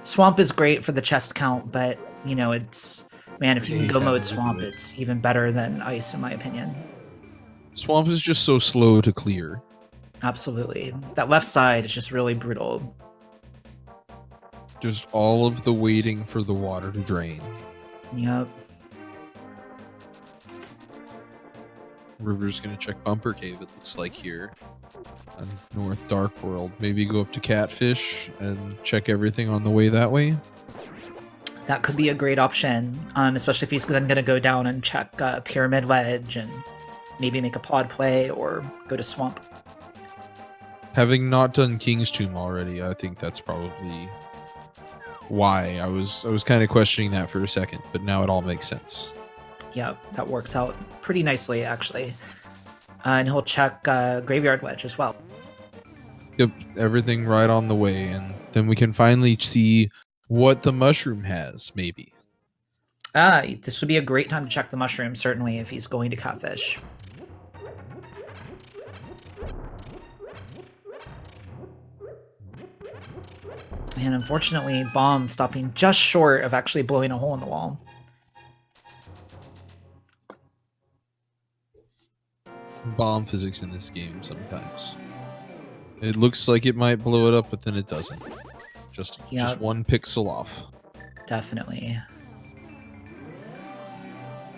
Swamp is great for the chest count, but, you know, it's... Man, if you can go mode Swamp, it's even better than Ice, in my opinion. Swamp is just so slow to clear. Absolutely. That left side is just really brutal. Just all of the waiting for the water to drain. Yep. River's gonna check Bumper Cave, it looks like here. And North Dark World. Maybe go up to Catfish and check everything on the way that way. That could be a great option, especially if he's then going to go down and check Pyramid Ledge and maybe make a pod play or go to Swamp. Having not done King's Tomb already, I think that's probably why I was kind of questioning that for a second, but now it all makes sense. Yeah, that works out pretty nicely, actually. And he'll check Graveyard Ledge as well. Yep, everything right on the way, and then we can finally see what the mushroom has, maybe. This would be a great time to check the mushroom, certainly, if he's going to Catfish. And unfortunately, Bomb stopping just short of actually blowing a hole in the wall. Bomb physics in this game sometimes. It looks like it might blow it up, but then it doesn't. Just 1 pixel off. Definitely.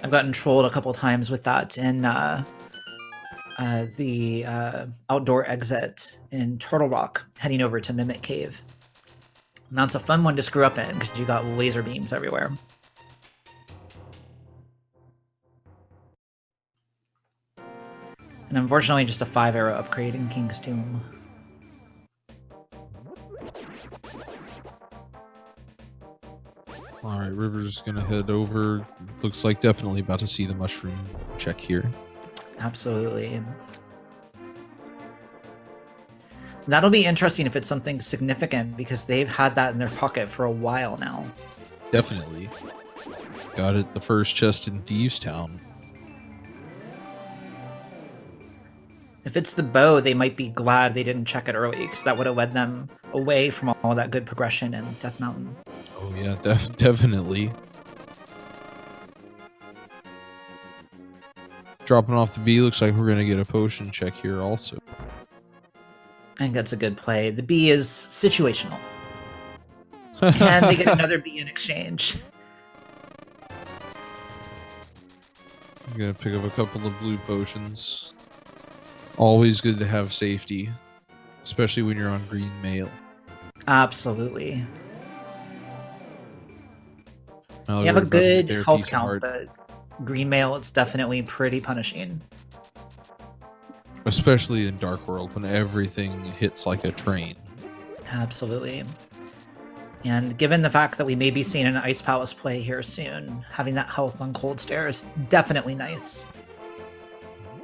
I've gotten trolled a couple times with that in the outdoor exit in Turtle Rock, heading over to Mimic Cave. And that's a fun one to screw up in, because you got laser beams everywhere. And unfortunately, just a 5-arrow upgrade in King's Tomb. Alright, River's gonna head over. Looks like definitely about to see the mushroom check here. Absolutely. That'll be interesting if it's something significant, because they've had that in their pocket for a while now. Definitely. Got it the first chest in Thieves Town. If it's the bow, they might be glad they didn't check it early, because that would have led them away from all that good progression in Death Mountain. Oh yeah, definitely. Dropping off the B, looks like we're going to get a potion check here also. I think that's a good play. The B is situational. And they get another B in exchange. I'm going to pick up a couple of blue potions. Always good to have safety, especially when you're on green mail. Absolutely. Now You have a we're about to get good their health piece of count, art. but green mail, it's definitely pretty punishing. Especially in Dark World when everything hits like a train. Absolutely. And given the fact that we may be seeing an Ice Palace play here soon, having that health on Cold Stare is definitely nice.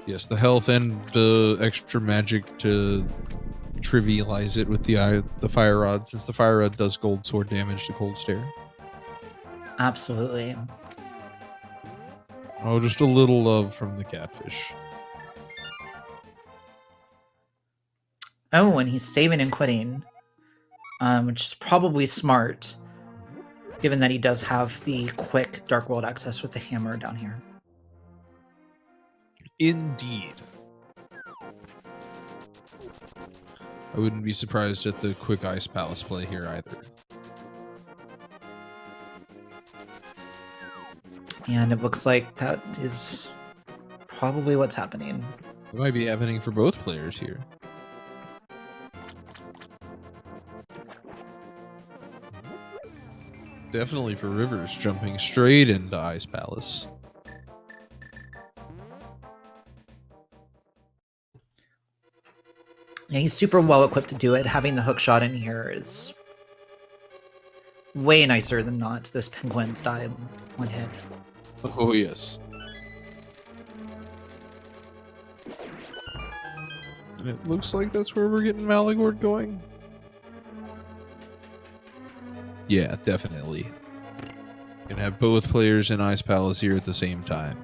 Yes, the health and the extra magic to trivialize it with the fire rod, since the fire rod does gold sword damage to Cold Stare. Absolutely. Oh, just a little love from the catfish. Oh, and he's saving and quitting, which is probably smart, given that he does have the quick Dark World access with the hammer down here. Indeed. I wouldn't be surprised at the quick Ice Palace play here either. And it looks like that is probably what's happening. It might be happening for both players here. Definitely for Rivers, jumping straight into Ice Palace. Yeah, he's super well equipped to do it. Having the hook shot in here is way nicer than not. Those penguins die in one hit. Oh, yes. And it looks like that's where we're getting Maligord going. Yeah, definitely. Gonna have both players in Ice Palace here at the same time.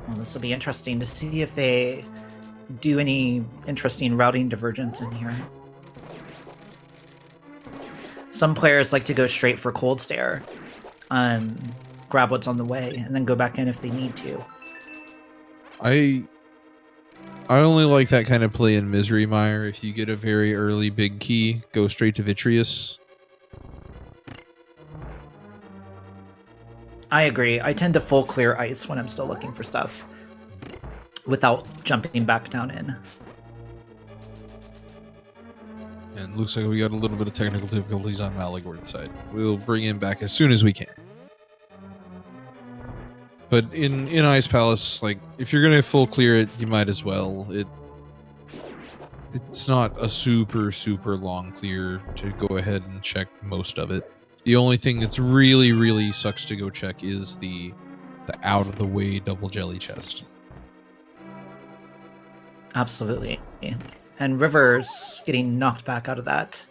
Well, this will be interesting to see if they do any interesting routing divergence in here. Some players like to go straight for Cold Stare, grab what's on the way, and then go back in if they need to. I only like that kind of play in Misery Mire. If you get a very early big key, go straight to Vitreous. I agree. I tend to full clear ice when I'm still looking for stuff without jumping back down in. And looks like we got a little bit of technical difficulties on Maligord's side. We'll bring him back as soon as we can. But in Ice Palace, like, if you're gonna full clear it, you might as well. It's not a super long clear to go ahead and check most of it. The only thing that's really sucks to go check is the out of the way double jelly chest. Absolutely. And Rivers getting knocked back out of that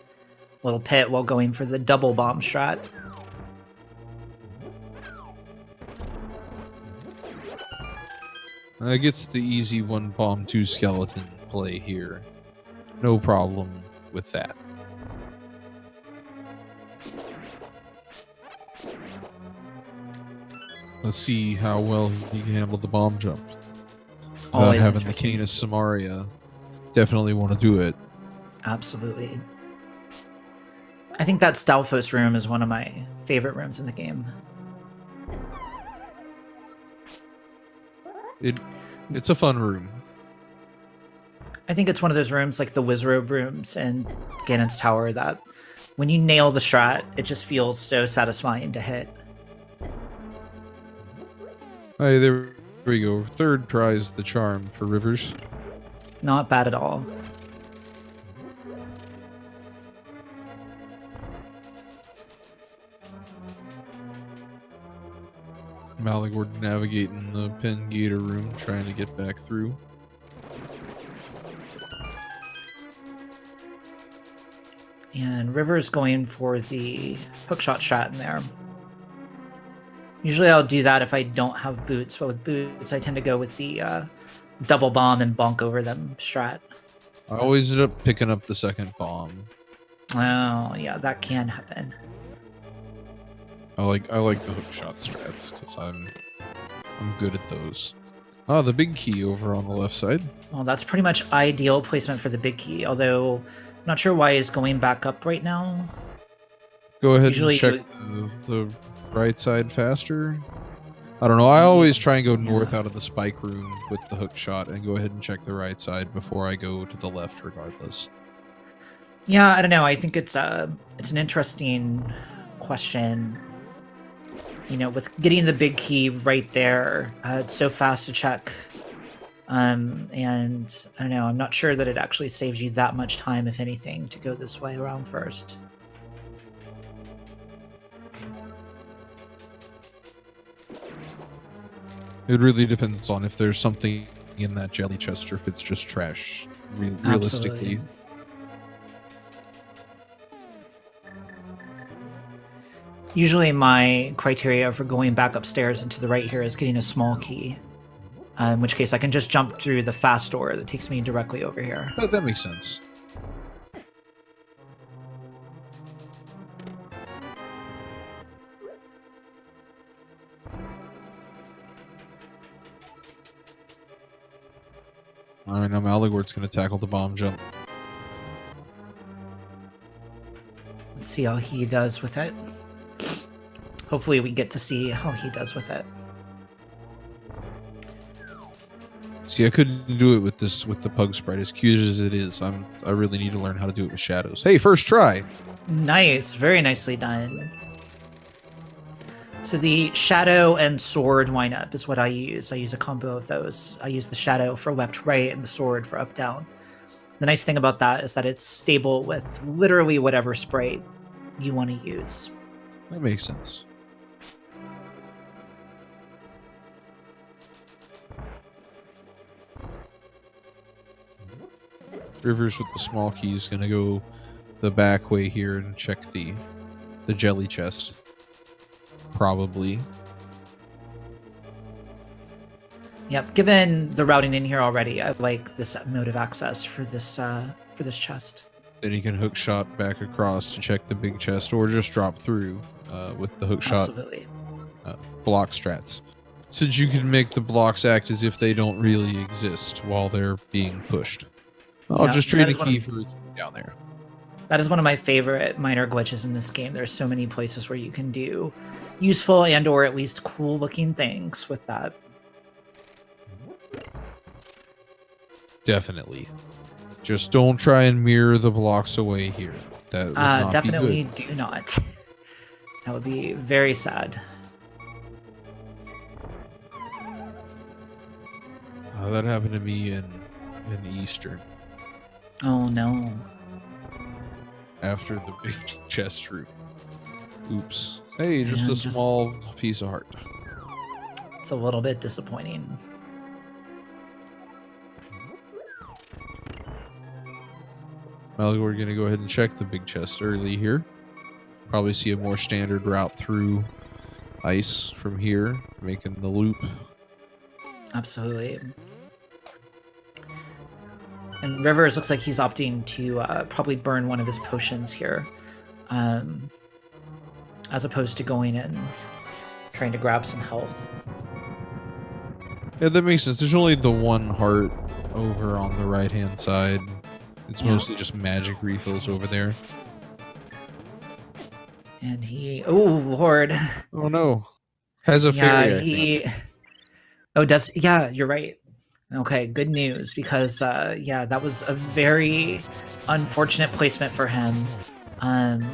little pit while going for the double bomb strat. Gets the easy 1 bomb 2 skeleton play here. No problem with that. Let's see how well he can handle the bomb jump. Without Always having the interesting. Canis Samaria. Definitely want to do it. Absolutely. I think that Stalfos room is one of my favorite rooms in the game. It's a fun room. I think it's one of those rooms like the Wizrobe rooms and Ganon's Tower that when you nail the strat, it just feels so satisfying to hit. Hey, there we go. Third tries the charm for Rivers. Not bad at all. Maligord navigating the Pen Gator room, trying to get back through. And River's going for the hookshot strat in there. Usually I'll do that if I don't have boots, but with boots I tend to go with the double bomb and bonk over them strat. I always end up picking up the second bomb. Oh, yeah, that can happen. I like the hookshot strats because I'm good at those. Oh, the big key over on the left side. Well, that's pretty much ideal placement for the big key, although I'm not sure why he's going back up right now. Go ahead Usually and check the right side faster. I don't know. I always try and go north out of the spike room with the hook shot and go ahead and check the right side before I go to the left regardless. Yeah, I don't know. I think it's an interesting question. You know, with getting the big key right there, it's so fast to check. And I don't know, I'm not sure that it actually saves you that much time, if anything, to go this way around first. It really depends on if there's something in that jelly chest or if it's just trash, realistically. Absolutely. Usually my criteria for going back upstairs and to the right here is getting a small key. In which case I can just jump through the fast door that takes me directly over here. That makes sense. Alright, now Maligord's going to tackle the bomb jump. Let's see how he does with it. Hopefully we get to see how he does with it. See, I couldn't do it with the pug sprite as cute as it is. I really need to learn how to do it with shadows. Hey, first try. Nice, very nicely done. So the shadow and sword windup is what I use. I use a combo of those. I use the shadow for left, right, and the sword for up, down. The nice thing about that is that it's stable with literally whatever sprite you want to use. That makes sense. Rivers with the small key is going to go the back way here and check the jelly chest. Probably. Yep, given the routing in here already, I like this mode of access for this chest. Then you can hook shot back across to check the big chest or just drop through with the hook shot block strats. Since you can make the blocks act as if they don't really exist while they're being pushed. I'll just trade a key for down there. That is one of my favorite minor glitches in this game. There's so many places where you can do useful and or at least cool looking things with that. Definitely. Just don't try and mirror the blocks away here. That would not definitely be good. do not. That would be very sad. That happened to me in Eastern. Oh no. After the big chest room. Oops. Hey, just a small piece of heart. It's a little bit disappointing. Maligord gonna go ahead and check the big chest early here. Probably see a more standard route through ice from here, making the loop. Absolutely. And Rivers looks like he's opting to probably burn one of his potions here, as opposed to going in trying to grab some health. Yeah, that makes sense. There's only the one heart over on the right-hand side. It's mostly just magic refills over there. And he... Oh, Lord. Oh, no. Has a fairy, I think. Oh, does... Yeah, you're right. Okay, good news, because, that was a very unfortunate placement for him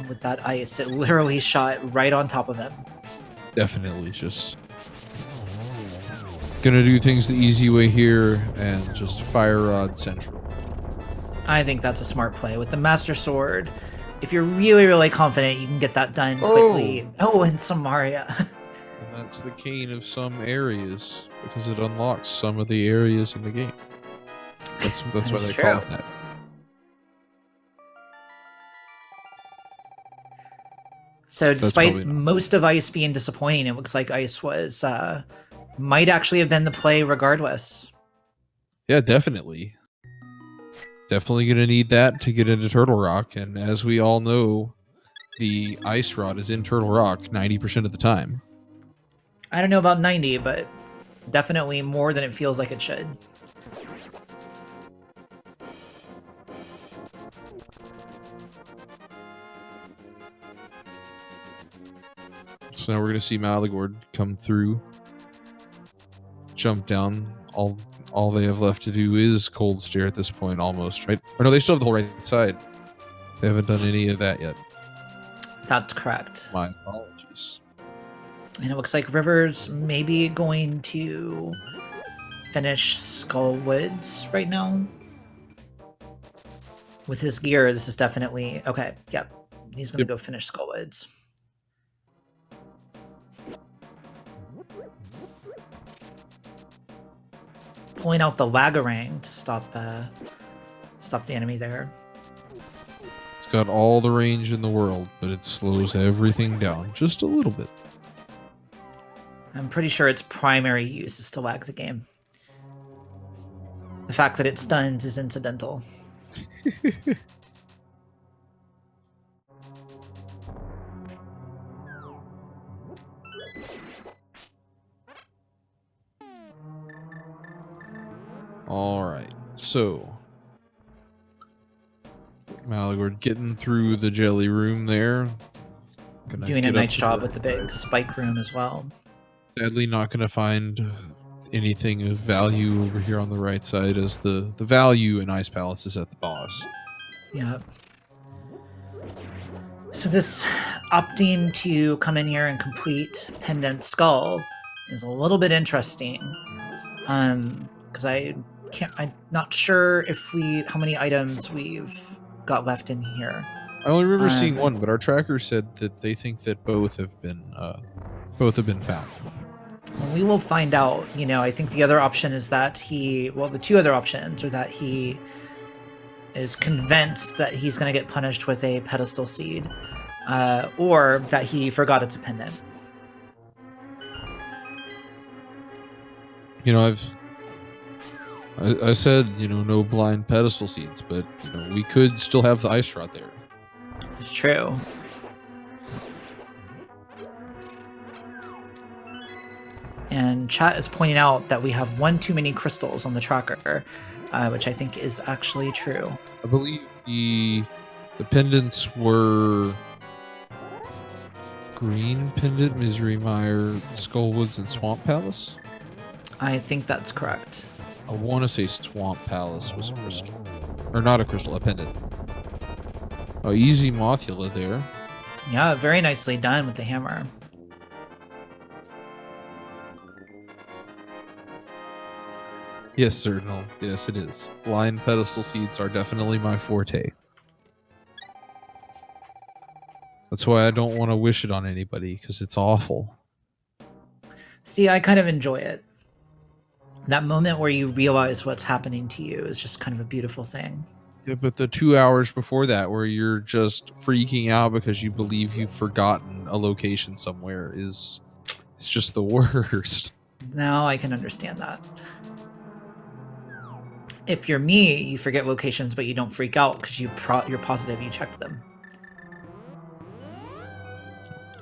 with that ice. It literally shot right on top of him. Definitely, just gonna do things the easy way here and just fire rod central. I think that's a smart play. With the Master Sword, if you're really, really confident, you can get that done quickly. Oh, and Samaria. And that's the cane of some areas, because it unlocks some of the areas in the game. That's why they call it that. So despite probably not. most of Ice being disappointing, it looks like Ice was might actually have been the play regardless. Yeah, definitely. Definitely going to need that to get into Turtle Rock. And as we all know, the Ice Rod is in Turtle Rock 90% of the time. I don't know about 90, but definitely more than it feels like it should. So now we're going to see Maligord come through, jump down. All they have left to do is Cold Stare at this point, almost, right? Or no, they still have the whole right side. They haven't done any of that yet. That's correct. My apologies. And it looks like River's maybe going to finish Skullwoods right now. With his gear, this is definitely... Okay, yep. He's going to go finish Skullwoods. Pulling out the Lagarang to stop the enemy there. It's got all the range in the world, but it slows everything down just a little bit. I'm pretty sure its primary use is to lag the game. The fact that it stuns is incidental. All right, so Maligord getting through the jelly room there. Doing a nice job with the big spike room as well. Sadly, not going to find anything of value over here on the right side, as the value in Ice Palace is at the boss. Yeah. So this opting to come in here and complete Pendant Skull is a little bit interesting. Because I'm not sure how many items we've got left in here. I only remember seeing one, but our tracker said that they think that both have been found. Well, we will find out. I think the other option is that the two other options are that he is convinced that he's going to get punished with a pedestal seed, or that he forgot it's a pendant. I said, no blind pedestal seeds, but we could still have the ice rod there. It's true. And chat is pointing out that we have one too many crystals on the tracker, which I think is actually true. I believe the pendants were Green Pendant, Misery Mire, Skullwoods, and Swamp Palace. I think that's correct. I want to say Swamp Palace was a crystal. Or not a crystal, a pendant. Oh, easy Mothula there. Yeah, very nicely done with the hammer. Yes, sir. No. Yes, it is. Blind pedestal seeds are definitely my forte. That's why I don't want to wish it on anybody, because it's awful. See, I kind of enjoy it. That moment where you realize what's happening to you is just kind of a beautiful thing. Yeah, but the 2 hours before that, where you're just freaking out because you believe you've forgotten a location somewhere, it's just the worst. Now I can understand that. If you're me, you forget locations, but you don't freak out because you're positive you checked them.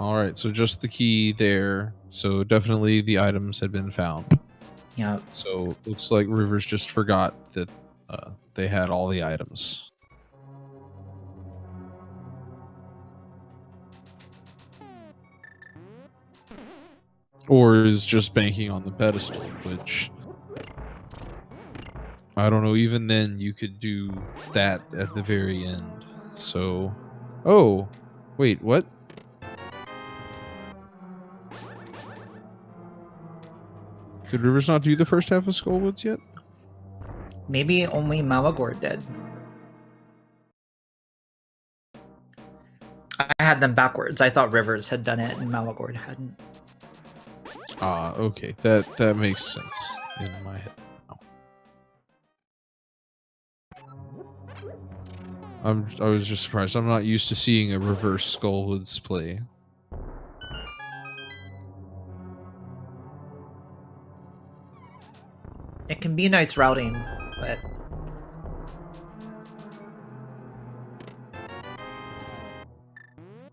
All right, so just the key there. So definitely the items had been found. Yeah. So looks like Rivers just forgot that they had all the items. Or is just banking on the pedestal, which I don't know. Even then, you could do that at the very end. So, oh, wait, what? Did Rivers not do the first half of Skullwoods yet? Maybe only Maligord did. I had them backwards. I thought Rivers had done it and Maligord hadn't. Ah, okay. That makes sense in my head. I was just surprised. I'm not used to seeing a reverse Skullwoods play. can be nice routing, but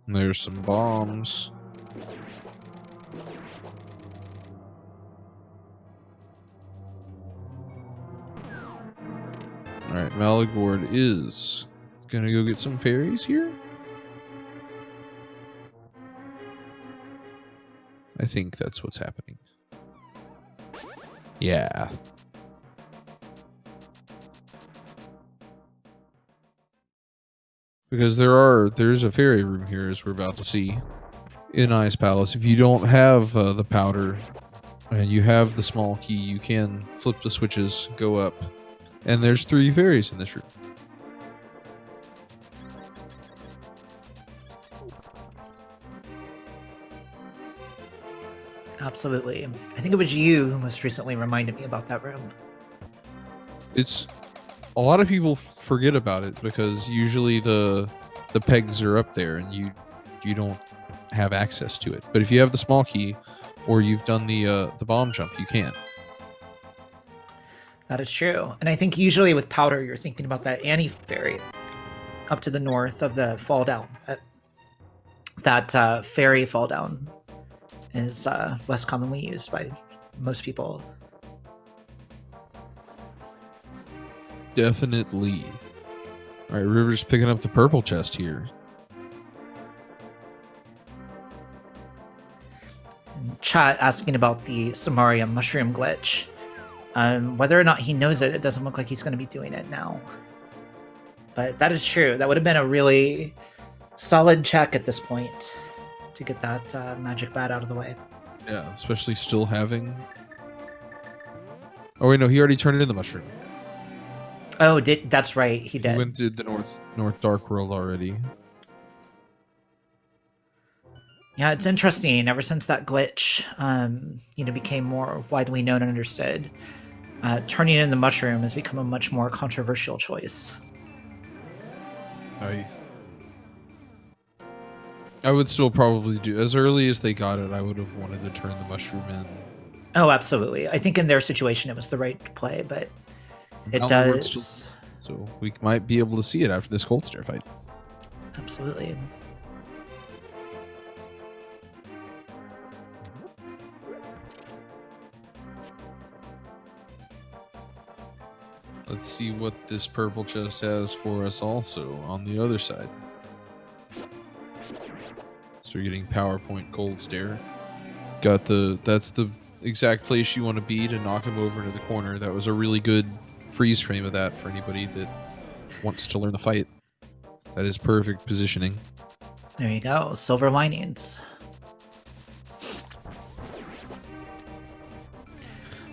There's some bombs. Alright, Maligord is gonna go get some fairies here. I think that's what's happening. Yeah. Because there's a fairy room here, as we're about to see, in Ice Palace. If you don't have the powder and you have the small key, you can flip the switches, go up, and there's 3 fairies in this room. absolutely. I think it was you who most recently reminded me about that room. It's a lot of people forget about it because usually the pegs are up there and you don't have access to it. But if you have the small key or you've done the bomb jump, you can. That is true. And I think usually with powder, you're thinking about that Annie fairy up to the north of the fall down. That fairy fall down is less commonly used by most people. Definitely. All right, River's picking up the purple chest here. Chat asking about the Samaria mushroom glitch. Whether or not he knows it, it doesn't look like he's going to be doing it now. But that is true. That would have been a really solid check at this point to get that magic bat out of the way. Yeah, especially still having... Oh, wait, no, he already turned in the mushroom. Oh, that's right. He did. He went to the North Dark World already. Yeah, it's interesting. Ever since that glitch, became more widely known and understood, turning in the mushroom has become a much more controversial choice. I would still probably do as early as they got it. I would have wanted to turn the mushroom in. Oh, absolutely. I think in their situation it was the right play, but it does. So we might be able to see it after this Cold Stare fight. Absolutely. Let's see what this purple chest has for us also on the other side. So you're getting PowerPoint Cold Stare. That's the exact place you want to be to knock him over into the corner. That was a really good freeze frame of that for anybody that wants to learn the fight. That is perfect positioning. There you go. Silver linings.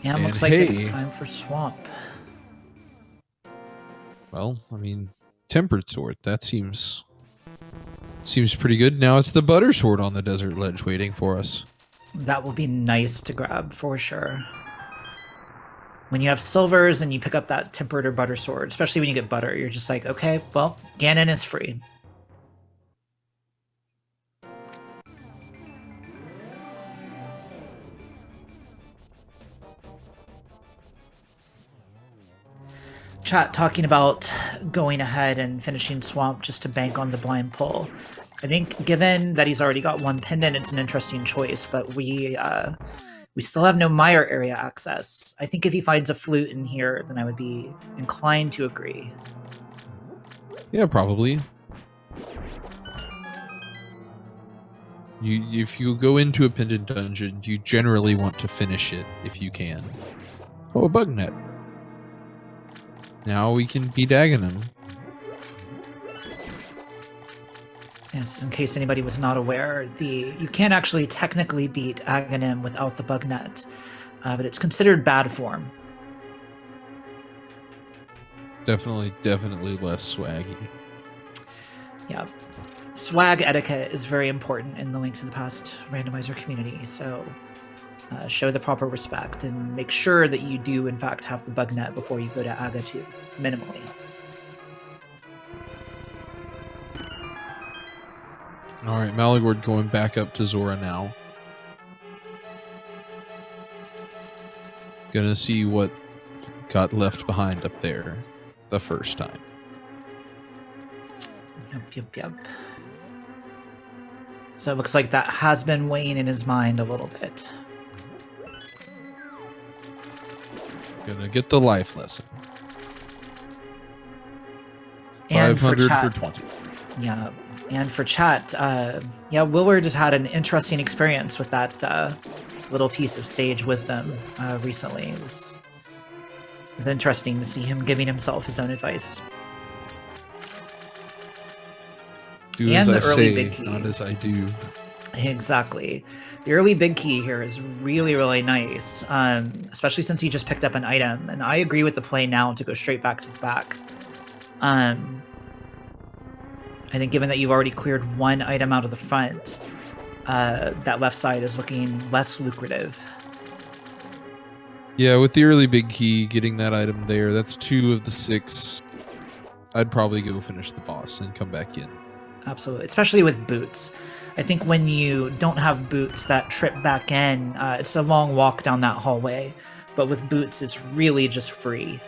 Yeah, it looks like it's time for Swamp. Well, I mean, Tempered Sword. That seems pretty good. Now it's the Butter Sword on the desert ledge waiting for us. That will be nice to grab for sure. When you have silvers and you pick up that tempered or butter sword, especially when you get butter, you're just like, okay, well, Ganon is free. Chat talking about going ahead and finishing Swamp just to bank on the blind pull. I think given that he's already got one pendant, it's an interesting choice, but we still have no Mire area access. I think if he finds a flute in here, then I would be inclined to agree. Yeah, probably. If you go into a pendant dungeon, you generally want to finish it if you can. Oh, a bug net. Now we can beat Aghanim. Yes, in case anybody was not aware, you can't actually technically beat Aghanim without the bug net, but it's considered bad form. Definitely less swaggy. Yeah. Swag etiquette is very important in the Link to the Past randomizer community, so show the proper respect and make sure that you do, in fact, have the bug net before you go to Aga 2, minimally. Alright, Maligord going back up to Zora now. Gonna see what got left behind up there the first time. Yep. So it looks like that has been weighing in his mind a little bit. Gonna get the life lesson. And 500 for, for chat, 20. Yeah, and for chat, Willard has had an interesting experience with that little piece of sage wisdom recently. It was interesting to see him giving himself his own advice. Do and as the I early say, big key. not as I do. Exactly. The early big key here is really, really nice, especially since he just picked up an item. And I agree with the play now to go straight back to the back. I think given that you've already cleared one item out of the front, that left side is looking less lucrative. Yeah, with the early big key, getting that item there, that's 2 of the 6. I'd probably go finish the boss and come back in. Absolutely, especially with boots. I think when you don't have boots that trip back in, it's a long walk down that hallway. But with boots, it's really just free.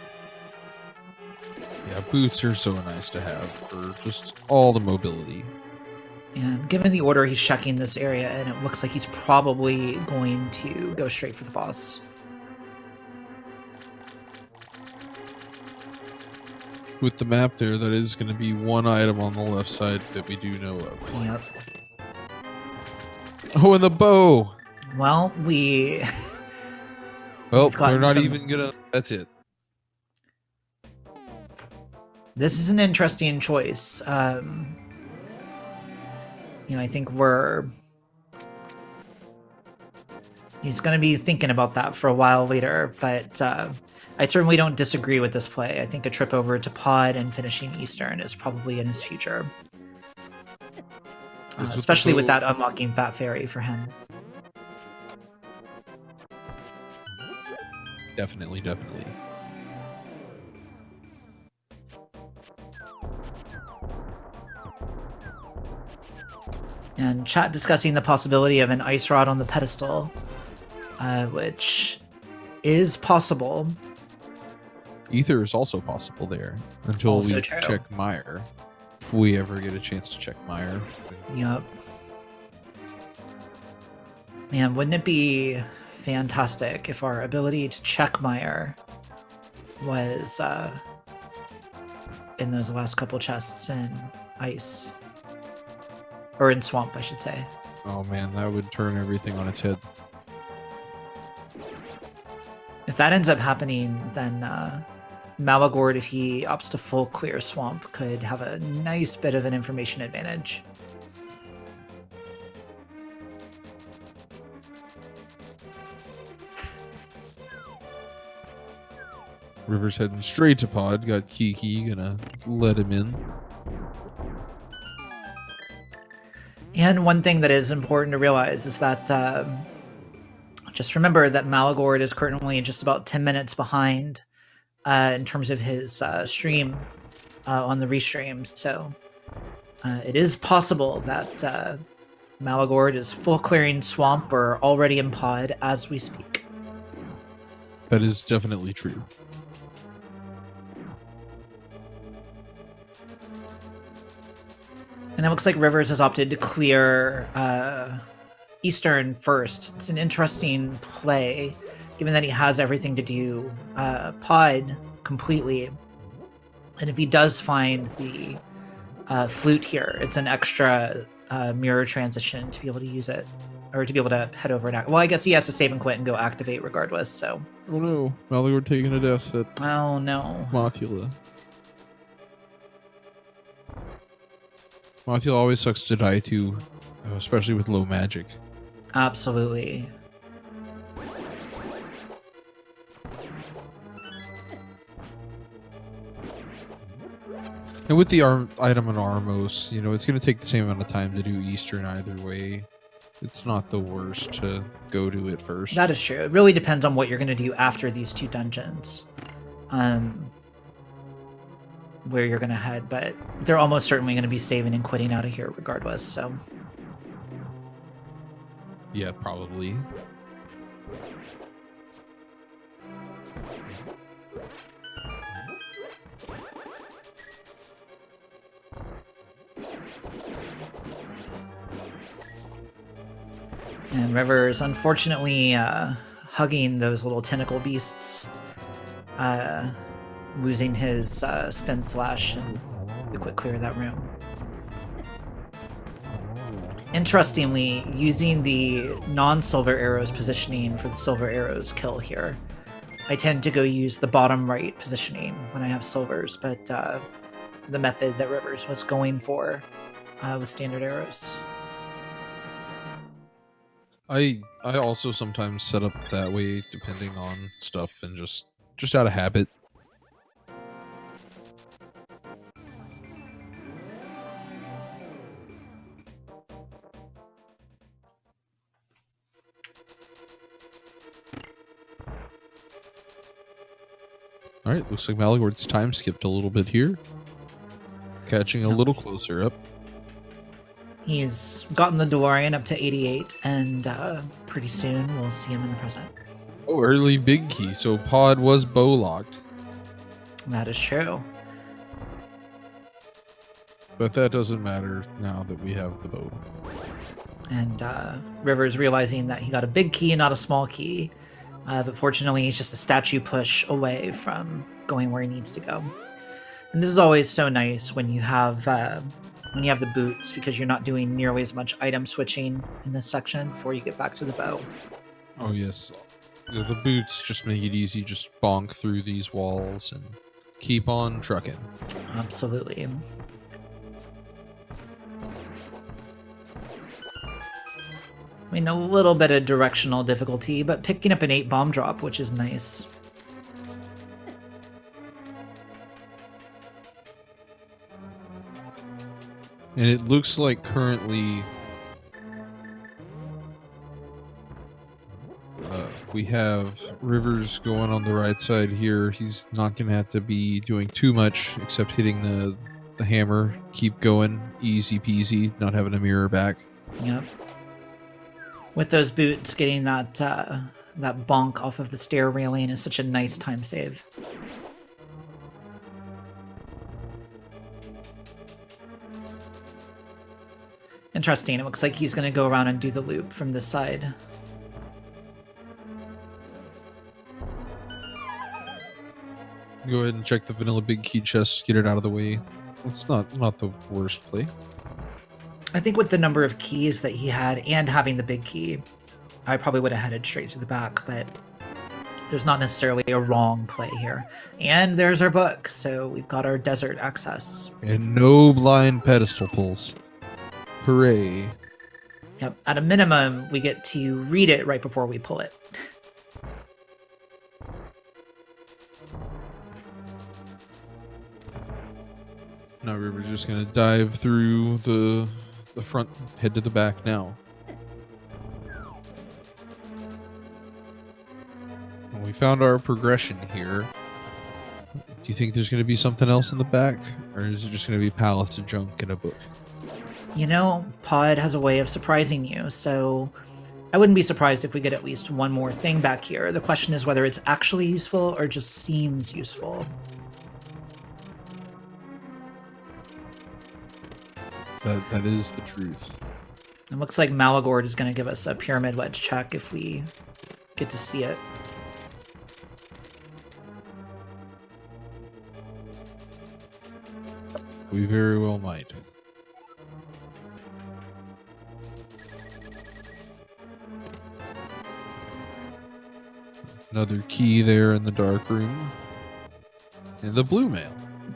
Yeah, boots are so nice to have for just all the mobility. And given the order he's checking this area, and it looks like he's probably going to go straight for the boss. With the map there, that is going to be one item on the left side that we do know of. Yep. Oh, and the bow! Well, Well, they're not even gonna... That's it. This is an interesting choice. I think he's going to be thinking about that for a while later, but I certainly don't disagree with this play. I think a trip over to Pod and finishing Eastern is probably in his future. Especially with that unlocking Fat Fairy for him. Definitely. And chat discussing the possibility of an ice rod on the pedestal, which is possible. Ether is also possible there until we check Meyer. If we ever get a chance to check Meyer. Yep. Man, wouldn't it be fantastic if our ability to check Meyer was in those last couple chests in ice? Or in swamp, I should say. Oh man, that would turn everything on its head. If that ends up happening, then Maligord, if he opts to full clear swamp, could have a nice bit of an information advantage. River's heading straight to Pod. Got Kiki, gonna let him in. And one thing that is important to realize is that just remember that Maligord is currently just about 10 minutes behind in terms of his stream on the restream. So it is possible that Maligord is full clearing swamp or already in Pod as we speak. That is definitely true. And it looks like Rivers has opted to clear Eastern first. It's an interesting play, given that he has everything to do Pod completely. And if he does find the flute here, it's an extra mirror transition to be able to use it, or to be able to head over and act. Well, I guess he has to save and quit and go activate regardless, so. Oh no, Maligord taking a death at Oh no. Mothula. Mothula always sucks to die to, especially with low magic. Absolutely. And with the item on Armos, it's going to take the same amount of time to do Eastern either way. It's not the worst to go to it first. That is true. It really depends on what you're going to do after these 2 dungeons. Where you're going to head, but they're almost certainly going to be saving and quitting out of here regardless, so. Yeah, probably. And River's unfortunately hugging those little tentacle beasts, losing his spin slash and the quick clear of that room. Interestingly, using the non-silver arrows positioning for the silver arrows kill here, I tend to go use the bottom right positioning when I have silvers, but the method that Rivers was going for with standard arrows. I also sometimes set up that way depending on stuff and just out of habit. All right, looks like Maligord's time skipped a little bit here. Catching a little closer up. He's gotten the DeLorean up to 88, and pretty soon we'll see him in the present. Oh, early big key. So Pod was bow locked. That is true. But that doesn't matter now that we have the bow. And Rivers realizing that he got a big key, not a small key. But fortunately, he's just a statue push away from going where he needs to go. And this is always so nice when you have the boots, because you're not doing nearly as much item switching in this section before you get back to the bow. Oh yes, the boots just make it easy. Just bonk through these walls and keep on trucking. Absolutely. I mean, a little bit of directional difficulty, but picking up an 8 bomb drop, which is nice. And it looks like currently we have Rivers going on the right side here. He's not going to have to be doing too much except hitting the hammer. Keep going. Easy peasy. Not having a mirror back. Yep. With those boots, getting that bonk off of the stair railing is such a nice time save. Interesting. It looks like he's going to go around and do the loop from this side. Go ahead and check the vanilla big key chest. Get it out of the way. It's not the worst play. I think with the number of keys that he had and having the big key, I probably would have headed straight to the back, but there's not necessarily a wrong play here. And there's our book, so we've got our desert access. And no blind pedestal pulls. Hooray. Yep. At a minimum, we get to read it right before we pull it. Now River's just going to dive through the front, head to the back now. And we found our progression here. Do you think there's going to be something else in the back? Or is it just going to be pallets of junk in a book? You know, Pod has a way of surprising you, so I wouldn't be surprised if we get at least one more thing back here. The question is whether it's actually useful or just seems useful. That is the truth. It looks like Maligord is going to give us a pyramid wedge check if we get to see it. We very well might. Another key there in the dark room. And the blue mail.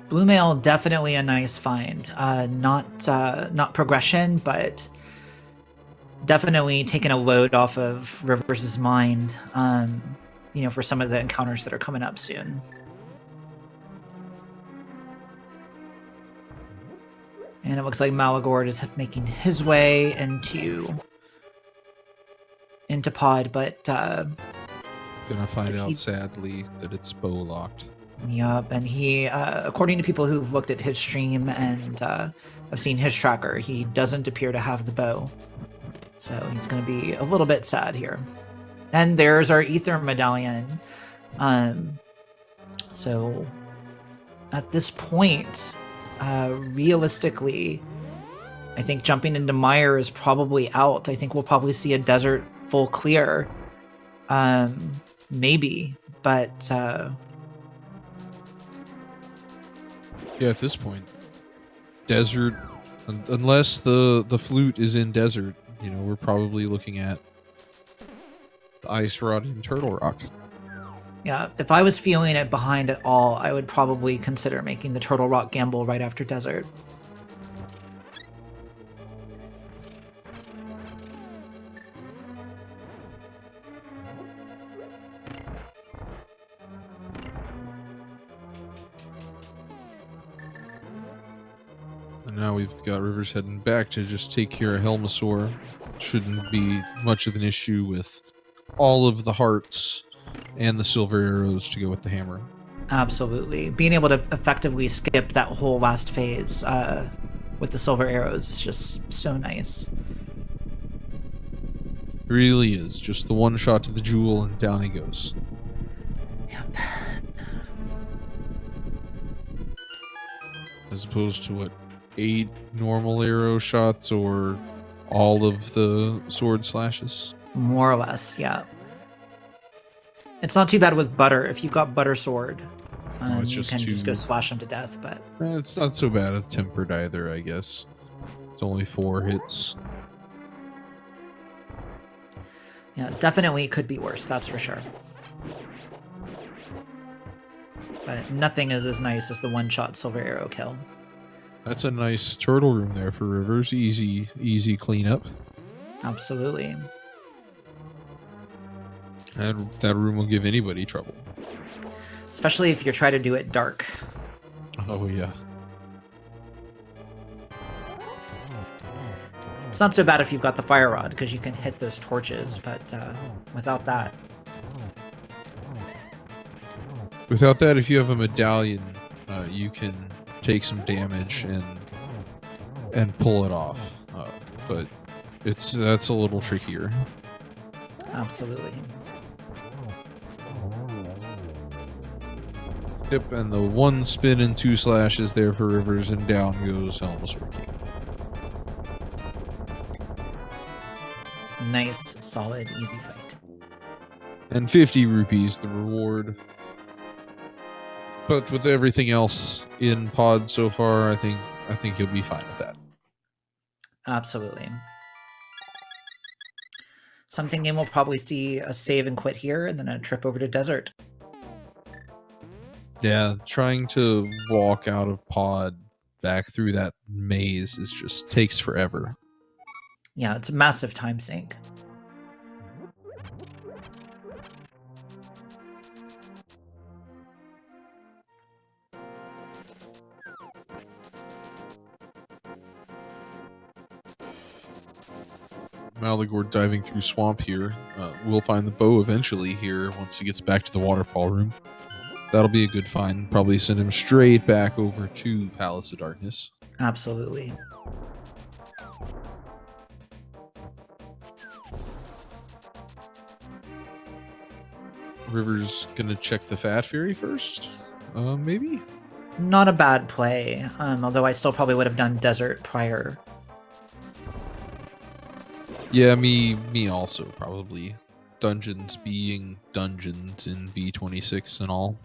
Blue mail, definitely a nice find. Not progression, but definitely taking a load off of Rivers' mind, for some of the encounters that are coming up soon. And it looks like Maligord is making his way into Pod, but Gonna find out sadly that it's bow locked. Yup, and he, according to people who've looked at his stream and have seen his tracker, he doesn't appear to have the bow. So he's going to be a little bit sad here. And there's our ether medallion. So at this point, realistically, I think jumping into Mire is probably out. I think we'll probably see a desert full clear. Maybe, but yeah, at this point, desert, unless the flute is in desert, you know, we're probably looking at the Ice Rod and Turtle Rock. yeah, if I was feeling it behind at all, I would probably consider making the Turtle Rock gamble right after desert. And now we've got Rivers heading back to just take care of Helmasaur. Shouldn't be much of an issue with all of the hearts and the silver arrows to go with the hammer. Absolutely. Being able to effectively skip that whole last phase with the silver arrows is just so nice. It really is. Just the one shot to the jewel and down he goes. Yep. As opposed to what, 8 normal arrow shots or all of the sword slashes? More or less, yeah. It's not too bad with Butter. If you've got Butter Sword, it's you just can too- just go slash them to death, but It's not so bad with tempered either, I guess. It's only 4 hits. yeah, definitely could be worse, that's for sure. But nothing is as nice as the one-shot silver arrow kill. That's a nice turtle room there for Rivers. Easy cleanup. Absolutely. And that room will give anybody trouble. Especially if you're trying to do it dark. Oh, yeah. It's not so bad if you've got the fire rod, because you can hit those torches, but without that... Without that, if you have a medallion, you can take some damage and pull it off. But that's a little trickier. Absolutely. Yep, and the 1 spin and 2 slashes there for Rivers, and down goes Helmasaur King. Nice, solid, easy fight. And 50 rupees, the reward. But with everything else in pod so far, I think you'll be fine with that. Absolutely. So I'm thinking we'll probably see a save and quit here, and then a trip over to desert. Yeah, trying to walk out of pod back through that maze takes forever. Yeah, it's a massive time sink. Maligord diving through swamp here. We'll find the bow eventually here once he gets back to the waterfall room. That'll be a good find. Probably send him straight back over to Palace of Darkness. Absolutely. River's gonna check the Fat Fury first? Maybe? Not a bad play, although I still probably would have done desert prior. Yeah, me also, probably. Dungeons being dungeons in V26 and all.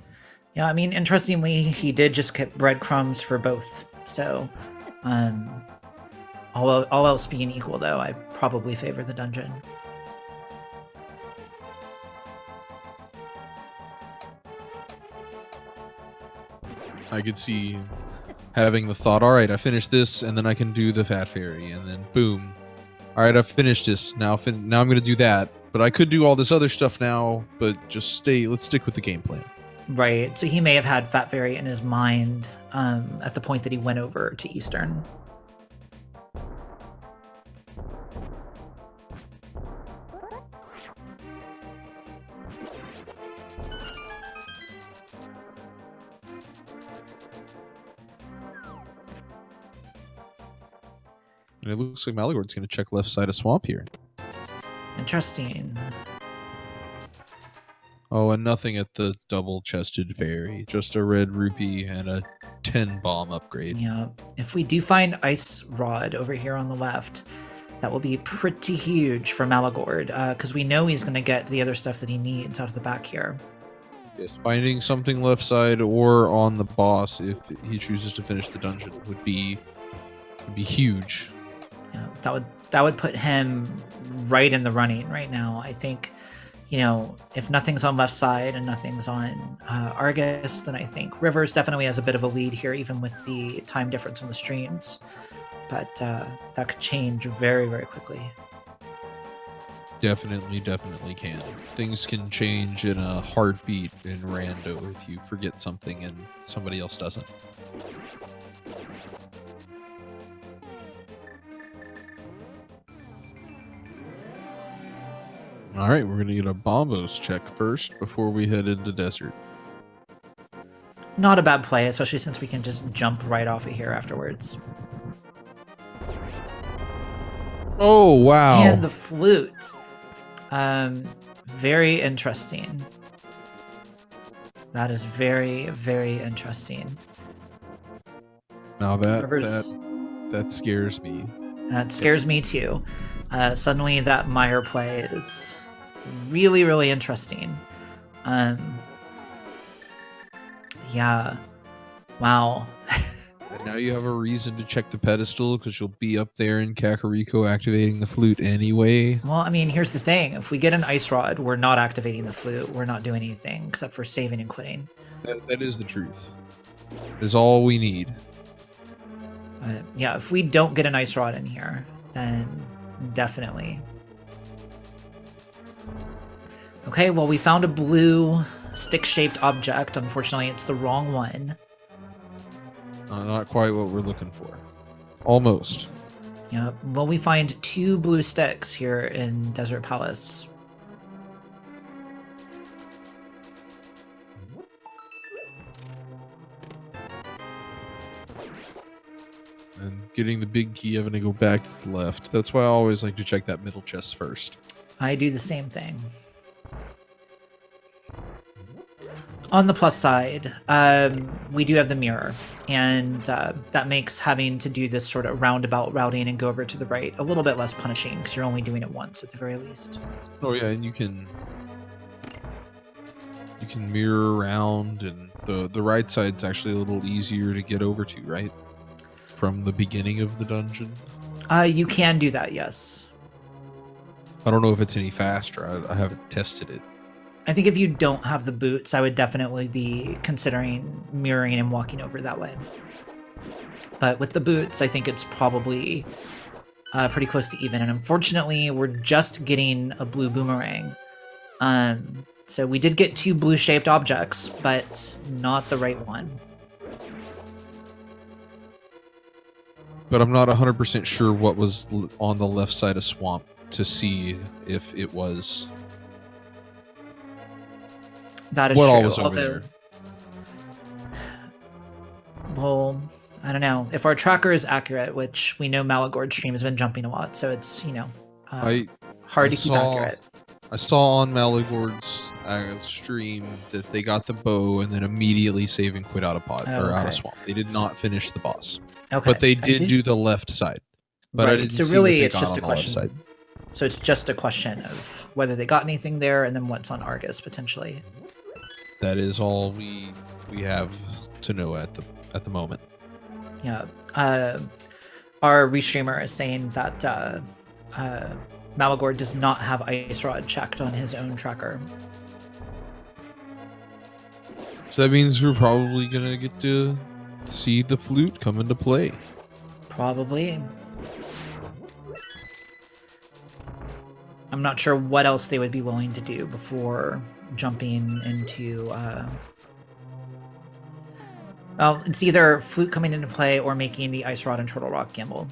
Yeah, I mean, interestingly, he did just get breadcrumbs for both. So, all else being equal, though, I probably favor the dungeon. I could see having the thought, all right, I finished this, and then I can do the Fat Fairy, and then boom. All right, I've finished this. Now I'm going to do that. But I could do all this other stuff now, but let's stick with the game plan. Right, so he may have had Fat Fairy in his mind at the point that he went over to Eastern. And it looks like Maligord's going to check left side of swamp here. Interesting. Oh, and nothing at the double-chested fairy. Just a red rupee and a 10 bomb upgrade. Yeah. If we do find Ice Rod over here on the left, that will be pretty huge for Maligord, because we know he's going to get the other stuff that he needs out of the back here. Yes, finding something left side or on the boss if he chooses to finish the dungeon would be huge. Yeah, that would put him right in the running right now. I think, if nothing's on left side and nothing's on Argus, then I think Rivers definitely has a bit of a lead here, even with the time difference on the streams. But that could change very, very quickly. Definitely can. Things can change in a heartbeat in Rando if you forget something and somebody else doesn't. All right, we're going to get a Bombos check first before we head into Desert. Not a bad play, especially since we can just jump right off of here afterwards. Oh, wow. And the flute. Very interesting. That is very, very interesting. Now that scares me. That scares me too. Suddenly that Meyer play is really, really interesting. Yeah. Wow. And now you have a reason to check the pedestal because you'll be up there in Kakariko activating the flute anyway. Well, I mean, here's the thing. If we get an Ice Rod, we're not activating the flute. We're not doing anything except for saving and quitting. That is the truth. Is all we need. Yeah, if we don't get an Ice Rod in here, then definitely. Okay, well, we found a blue stick-shaped object. Unfortunately, it's the wrong one. Not quite what we're looking for. Almost. Yeah, well, we find 2 blue sticks here in Desert Palace. And getting the big key, having to go back to the left. That's why I always like to check that middle chest first. I do the same thing. On the plus side, we do have the mirror, and that makes having to do this sort of roundabout routing and go over to the right a little bit less punishing, because you're only doing it once at the very least. Oh yeah, and you can mirror around, and the right side's actually a little easier to get over to, right? From the beginning of the dungeon. You can do that, yes. I don't know if it's any faster. I haven't tested it. I think if you don't have the boots, I would definitely be considering mirroring and walking over that way. But with the boots, I think it's probably pretty close to even. And unfortunately, we're just getting a blue boomerang. So we did get 2 blue-shaped objects, but not the right one. But I'm not 100% sure what was on the left side of Swamp to see if it was... That is what true. all was over there. Well, I don't know. If our tracker is accurate, which we know Maligord stream has been jumping a lot, so it's, hard to keep accurate. I saw on Maligord's stream that they got the bow and then immediately save and quit out of pod or out of Swamp. They did not finish the boss. Okay. But they did do the left side. But right. I didn't so see really, what they it's got just on a the left question. side. So it's just a question of whether they got anything there and then what's on Argus potentially. That is all we have to know at the moment. Yeah. Our restreamer is saying that Maligord does not have Ice Rod checked on his own tracker. So that means we're probably gonna get to see the flute come into play. Probably. I'm not sure what else they would be willing to do before jumping into... well, it's either flute coming into play or making the Ice Rod and Turtle Rock gamble,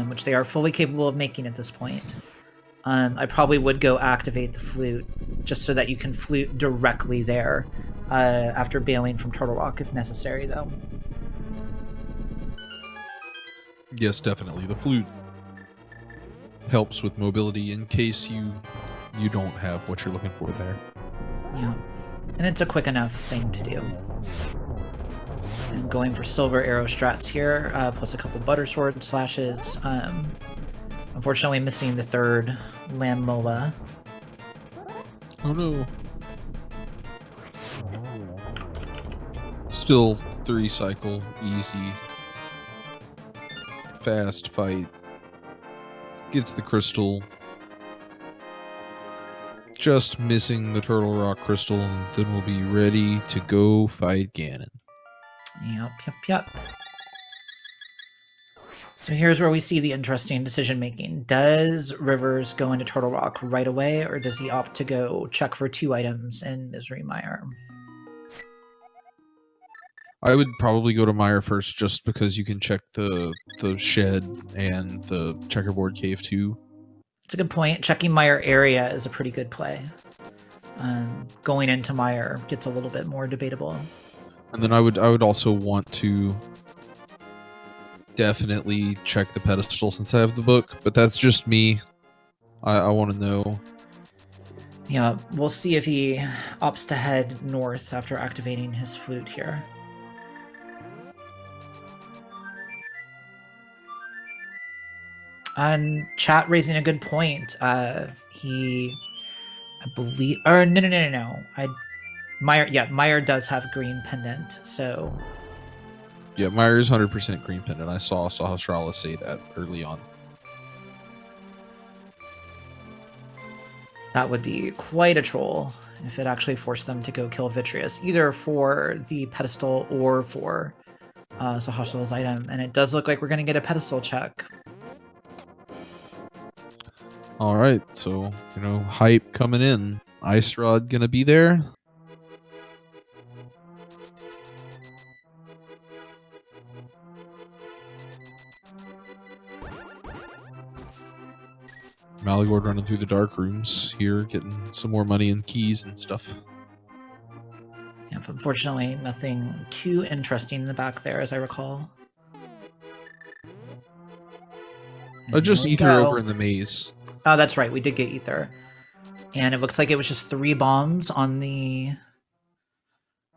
which they are fully capable of making at this point. I probably would go activate the flute just so that you can flute directly there after bailing from Turtle Rock if necessary, though. Yes, definitely. The flute helps with mobility in case you don't have what you're looking for there. Yeah, and it's a quick enough thing to do. And going for silver arrow strats here, plus a couple butter sword slashes. Unfortunately missing the third land mola. Oh no. Still 3 cycle, easy. Fast fight. Gets the crystal. Just missing the Turtle Rock crystal, and then we'll be ready to go fight Ganon. Yep. So here's where we see the interesting decision making. Does Rivers go into Turtle Rock right away, or does he opt to go check for 2 items in Misery Mire? I would probably go to Mire first, just because you can check the shed and the checkerboard cave too. It's a good point. Checking Mire area is a pretty good play. Going into Mire gets a little bit more debatable. And then I would also want to definitely check the pedestal since I have the book, but that's just me. I want to know. Yeah, we'll see if he opts to head north after activating his flute here. And chat raising a good point. I believe, or no. Mire does have green pendant, so Yeah, Mire is 100% green pendant. I saw Sahasrara say that early on. that would be quite a troll if it actually forced them to go kill Vitreous, either for the pedestal or for Sahasrara's item. And it does look like we're going to get a pedestal check. All right, so hype coming in. Ice Rod gonna be there. Maligord running through the dark rooms here, getting some more money and keys and stuff. Yep, unfortunately, nothing too interesting in the back there, as I recall. Just Ether over in the maze. Oh, that's right. We did get Ether. And it looks like it was just 3 bombs on the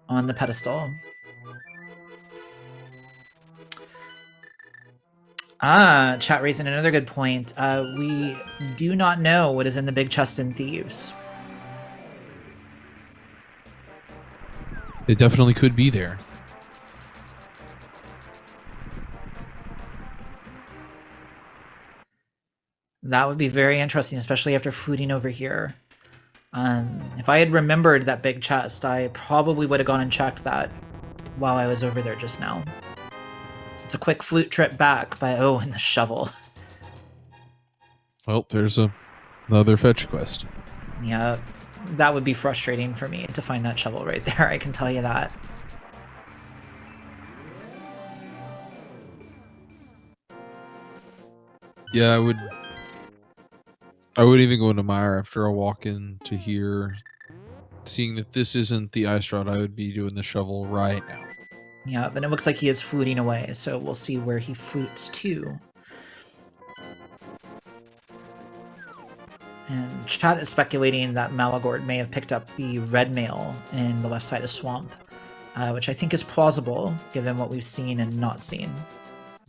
pedestal. Chat raising another good point. We do not know what is in the big chest in Thieves. It definitely could be there. That would be very interesting, especially after fluting over here. If I had remembered that big chest, I probably would have gone and checked that while I was over there just now. It's a quick flute trip back, but and the shovel. Well, there's another fetch quest. Yeah, that would be frustrating for me to find that shovel right there, I can tell you that. Yeah, I would even go into Mire after I walk into here. Seeing that this isn't the ice rod, I would be doing the shovel right now. Yeah, but it looks like he is fluting away, so we'll see where he flutes to. And chat is speculating that Maligord may have picked up the red mail in the left side of Swamp, which I think is plausible, given what we've seen and not seen.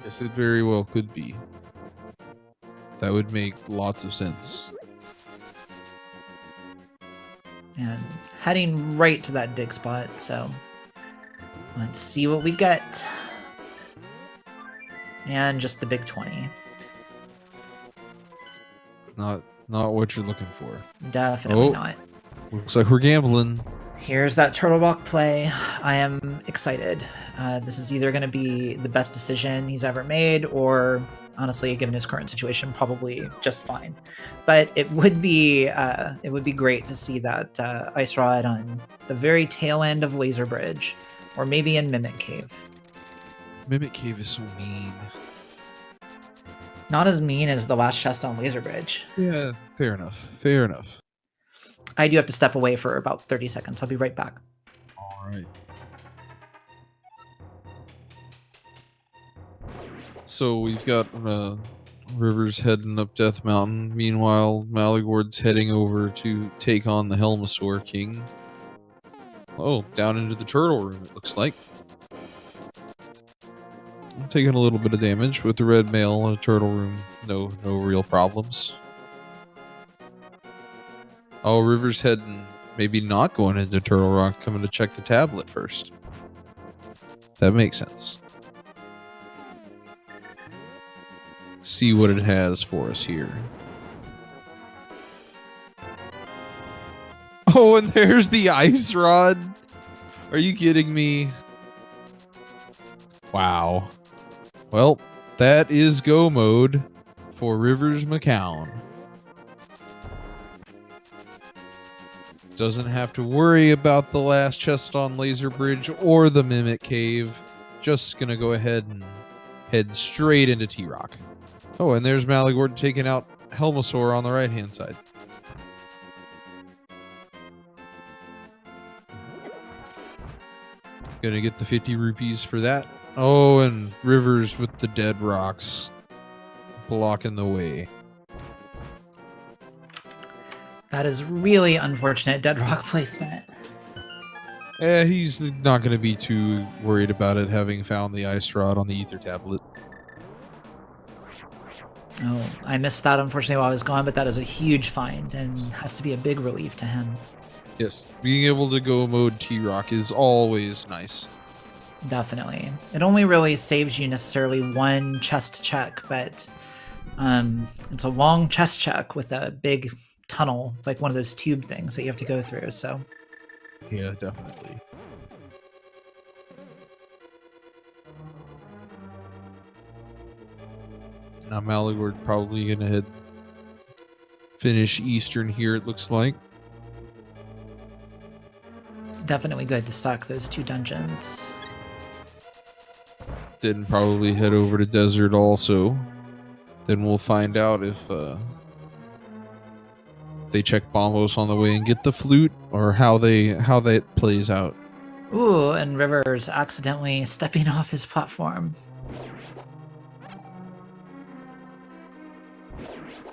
Yes, it very well could be. That would make lots of sense. And heading right to that dig spot, so let's see what we get. And just the big 20. Not what you're looking for. Definitely not. Looks like we're gambling. Here's that Turtle Rock play. I am excited. This is either going to be the best decision he's ever made, or honestly, given his current situation, probably just fine. But it would be great to see that Ice Rod on the very tail end of Laser Bridge, or maybe in Mimic Cave. Mimic Cave is so mean. Not as mean as the last chest on Laser Bridge. Yeah, fair enough. Fair enough. I do have to step away for about 30 seconds. I'll be right back. All right. So we've got Rivers heading up Death Mountain. Meanwhile, Maligord's heading over to take on the Helmasaur King. Oh, down into the turtle room, it looks like. I'm taking a little bit of damage with the red mail in a turtle room. No real problems. Oh, River's heading, maybe not going into Turtle Rock, coming to check the tablet first. That makes sense. See what it has for us here. Oh, and there's the ice rod. Are you kidding me? Wow. Well, that is go mode for riversmccown. Doesn't have to worry about the last chest on Laser Bridge or the Mimic Cave. Just gonna go ahead and head straight into T-Rock. Oh, and there's Maligord taking out Helmosaur on the right-hand side. Gonna get the 50 rupees for that. Oh, and Rivers with the dead rocks blocking the way. That is really unfortunate dead rock placement. He's not going to be too worried about it, having found the ice rod on the ether tablet. Oh, I missed that unfortunately while I was gone, but that is a huge find and has to be a big relief to him. Yes, being able to go mode T-Rock is always nice. Definitely. It only really saves you necessarily one chest check, but it's a long chest check with a big tunnel, like one of those tube things that you have to go through, so. Yeah, definitely. Now Maligord probably going to head finish Eastern here, it looks like. Definitely good to stock those 2 dungeons. Then probably head over to Desert also. Then we'll find out if they check Bombos on the way and get the flute, or how that plays out. Ooh, and Rivers accidentally stepping off his platform.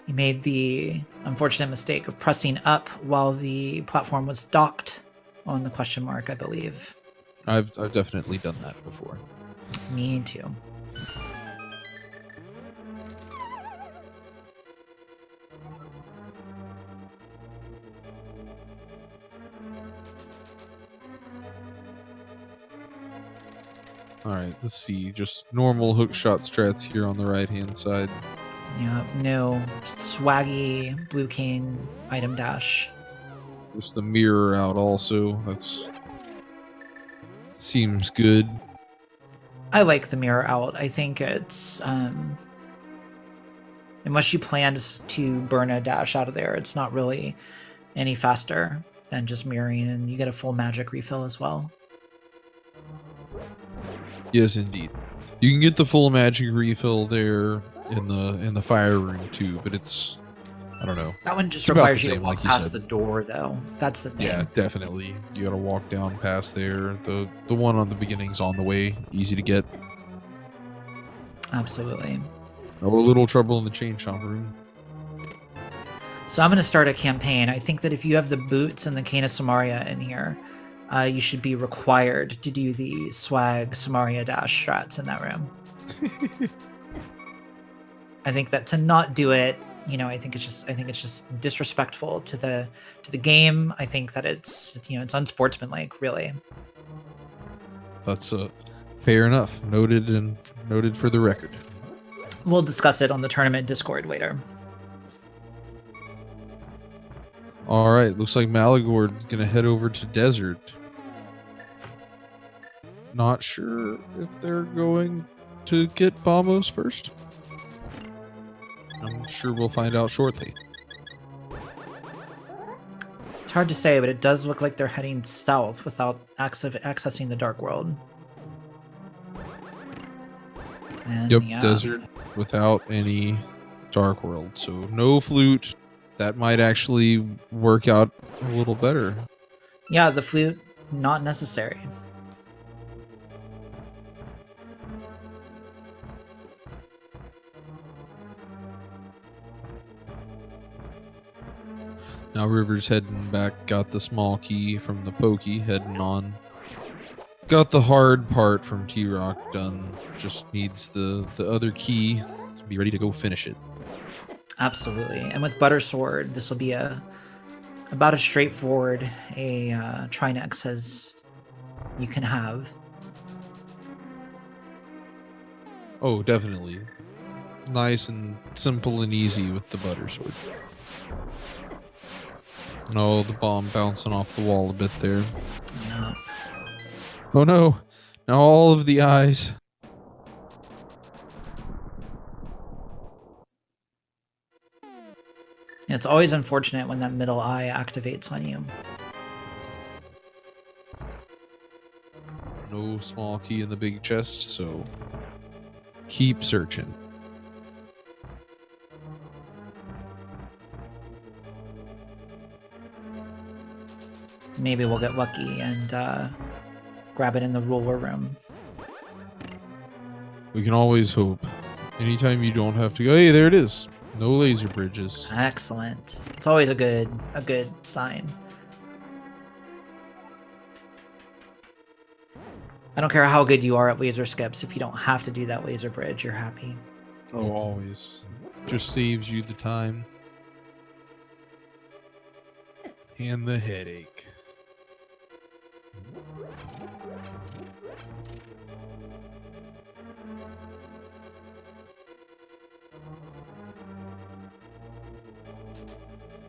He made the unfortunate mistake of pressing up while the platform was docked on the question mark, I believe. I've definitely done that before. Me too. Alright, let's see. Just normal hookshot strats here on the right-hand side. Yeah, no swaggy blue cane item dash. Just the mirror out also. That's seems good. I like the mirror out. I think it's unless you plan to burn a dash out of there, it's not really any faster than just mirroring, and you get a full magic refill as well. Yes, indeed. You can get the full magic refill there in the fire room too, but it's, I don't know. That one just It's about requires the you to same, walk like you past said. the door, though. That's the thing. Yeah, definitely. You gotta walk down past there. The one on the beginning's on the way, easy to get. Absolutely. No little trouble in the chain shop room. So I'm going to start a campaign. I think that if you have the boots and the Cane of Samaria in here, you should be required to do the swag Samaria dash strats in that room. I think that to not do it, I think it's just disrespectful to the game. I think that it's unsportsmanlike, really. That's fair enough. Noted for the record. We'll discuss it on the tournament Discord later. All right, looks like Maligord's gonna head over to Desert. Not sure if they're going to get Bombos first. I'm sure we'll find out shortly. It's hard to say, but it does look like they're heading south without accessing the Dark World. And Yep, yeah. Desert without any Dark World. So no flute. That might actually work out a little better. Yeah, the flute, not necessary. Now River's heading back, got the small key from the pokey, heading on. got the hard part from T-Rock done. Just needs the other key to be ready to go finish it. Absolutely. And with Butter Sword, this will be about as straightforward a Trinex as you can have. Oh, definitely. Nice and simple and easy with the Butter Sword. Oh, the bomb bouncing off the wall a bit there. Yeah. Oh no! Now all of the eyes. It's always unfortunate when that middle eye activates on you. No small key in the big chest, so keep searching. Maybe we'll get lucky and grab it in the ruler room. We can always hope. Anytime you don't have to go, hey, there it is. No laser bridges. Excellent. It's always a good sign. I don't care how good you are at laser skips. If you don't have to do that laser bridge, you're happy. Oh, always. Just saves you the time. And the headache.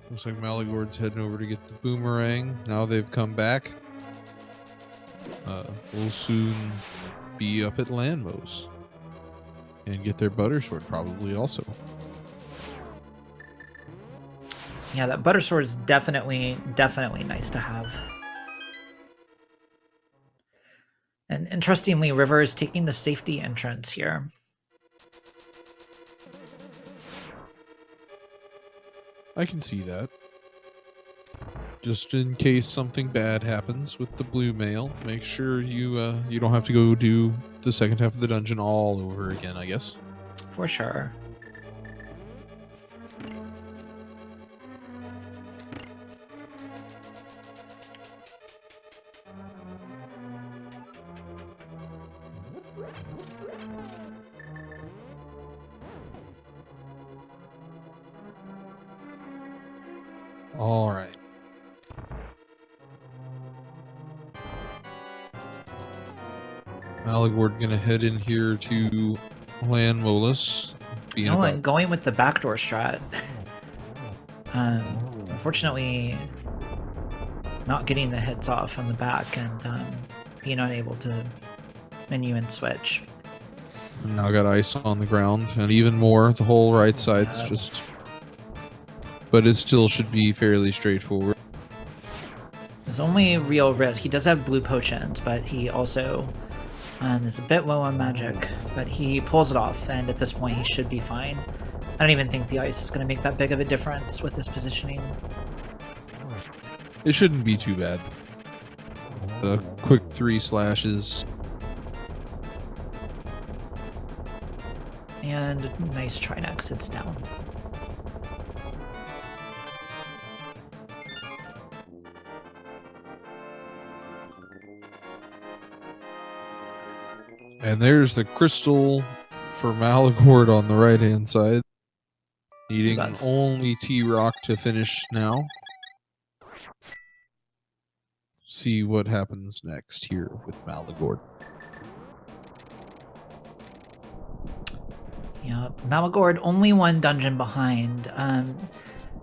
Looks like Maligord's heading over to get the boomerang. Now they've come back. We'll soon be up at Landmos. And get their Butter Sword probably also. Yeah, that Butter Sword is definitely nice to have. And interestingly, River is taking the safety entrance here. I can see that. Just in case something bad happens with the blue mail, make sure you you don't have to go do the second half of the dungeon all over again, I guess. For sure. All right. Maligord gonna head in here to Landmolus. And going with the backdoor strat. Unfortunately, not getting the hits off on the back and being unable to menu and switch. Now got ice on the ground, and even more. The whole right side's just... But it still should be fairly straightforward. His only real risk, he does have blue potions, but he also is a bit low on magic, but he pulls it off, and at this point he should be fine. I don't even think the ice is going to make that big of a difference with his positioning. It shouldn't be too bad. The quick 3 slashes. And nice Trinex hits down. And there's the crystal for Maligord on the right-hand side. Needing only T-Rock to finish now. See what happens next here with Maligord. Yeah, Maligord only one dungeon behind.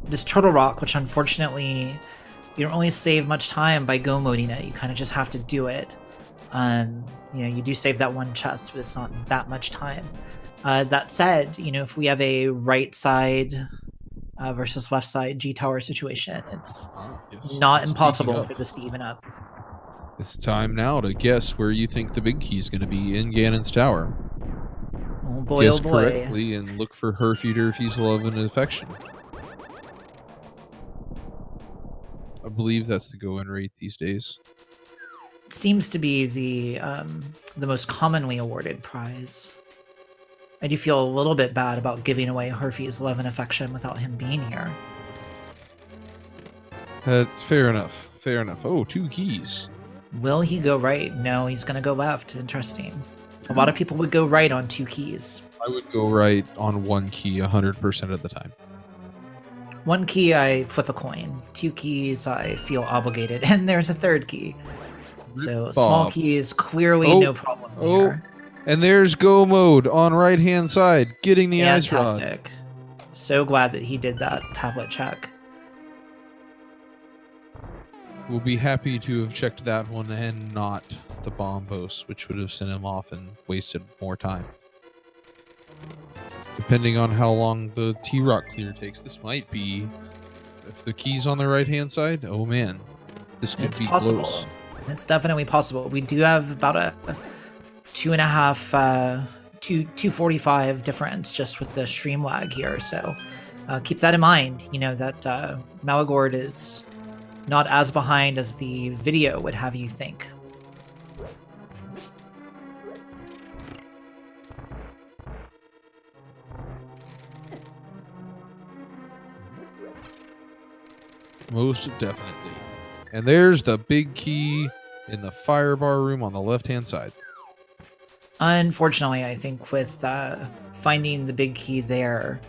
It is Turtle Rock, which unfortunately you don't really save much time by go moding it. You kind of just have to do it. You know, you do save that one chest, but it's not that much time. That said, you know, if we have a right side versus left side G Tower situation, it's not impossible for this to even up. It's time now to guess where you think the big key is going to be in Ganon's Tower. Oh boy, guess oh boy. correctly and look for Herfeeder love and affection. I believe that's the go-in rate these days. Seems to be the most commonly awarded prize. I do feel a little bit bad about giving away Herfe's love and affection without him being here. That's fair enough. Fair enough. Oh, 2 keys. Will he go right? No, he's going to go left. Interesting. A lot of people would go right on 2 keys. I would go right on 1 key 100% of the time. 1 key, I flip a coin. 2 keys, I feel obligated. And there's a 3rd key. So small keys, clearly no problem here. And there's go mode on right-hand side, getting the ice rod. Fantastic. So glad that he did that tablet check. We'll be happy to have checked that one and not the bomb post, which would have sent him off and wasted more time. Depending on how long the T-Rock clear takes, this might be, if the key's on the right-hand side, oh man, this could be possible. Close. It's definitely possible. We do have about a 245 difference just with the stream lag here, so keep that in mind. You know that Maligord is not as behind as the video would have you think. Most definitely. And there's the big key in the fire bar room on the left-hand side. Unfortunately, I think with finding the big key there,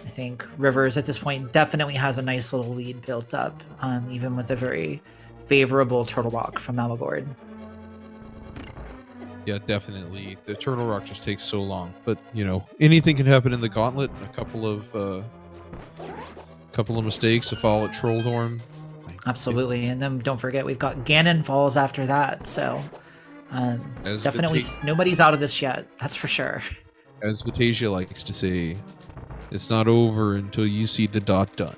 I think Rivers at this point definitely has a nice little lead built up, even with a very favorable Turtle Rock from Maligord. Yeah, definitely. The Turtle Rock just takes so long, but you know, anything can happen in the gauntlet. A couple of mistakes, a fall at Trolldorm. Absolutely, and then don't forget we've got Ganon Falls after that, so definitely nobody's out of this yet. That's for sure. As Vatasia likes to say, it's not over until you see the dot done.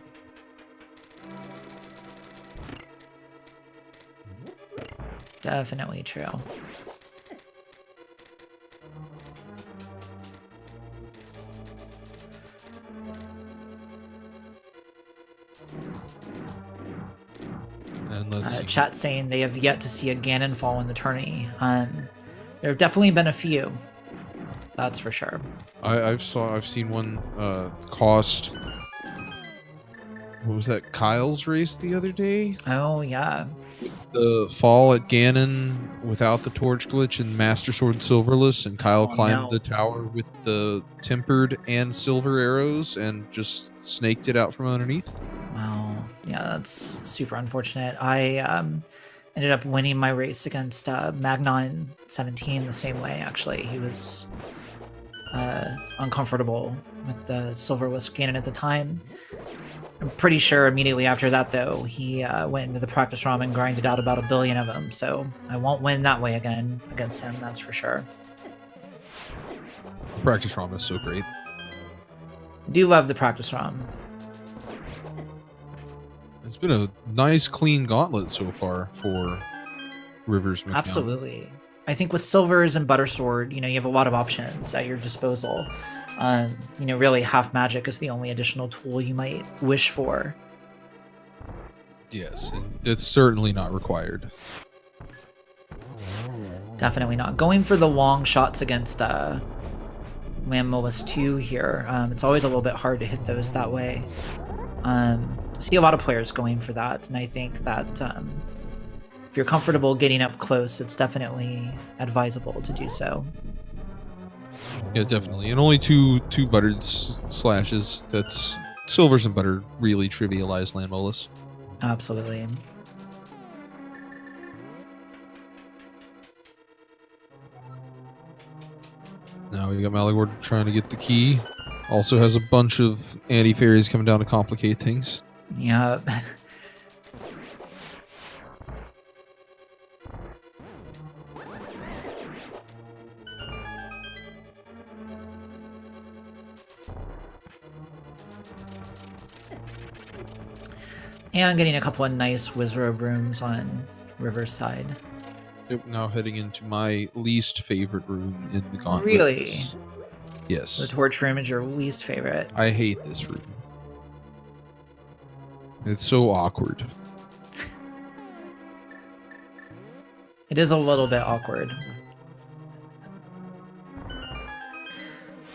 Definitely true. And let's see. Chat saying they have yet to see a Ganon fall in the tourney. There have definitely been a few. That's for sure. I've seen one cost. What was that? Kyle's race the other day. Oh yeah. The fall at Ganon without the torch glitch and Master Sword Silverless, and Kyle climbed the tower with the tempered and silver arrows and just snaked it out from underneath. Wow. Yeah, that's super unfortunate. I ended up winning my race against Magnon 17 the same way, actually. He was uncomfortable with the Silverless Ganon at the time. I'm pretty sure immediately after that, though, he went into the practice ROM and grinded out about 1 billion of them, so I won't win that way again against him, that's for sure. Practice ROM is so great. I do love the practice ROM. It's been a nice, clean gauntlet so far for riversmccown. Absolutely. I think with Silvers and Buttersword, you know, you have a lot of options at your disposal. You know, really half magic is the only additional tool you might wish for. Yes, and it's certainly not required. Definitely not. Going for the long shots against Lammolis 2 here, it's always a little bit hard to hit those that way. I see a lot of players going for that, and I think that if you're comfortable getting up close, it's definitely advisable to do so. Yeah, definitely. And only two buttered slashes. That's Silvers and Butter really trivialize Lammolis. Absolutely. Now we got Maligord trying to get the key. Also has a bunch of anti-fairies coming down to complicate things. Yeah. And getting a couple of nice Wizrobe rooms on Riverside. Yep, now heading into my least favorite room in the gauntlet. Really? Yes. The torch room is your least favorite. I hate this room. It's so awkward. It is a little bit awkward.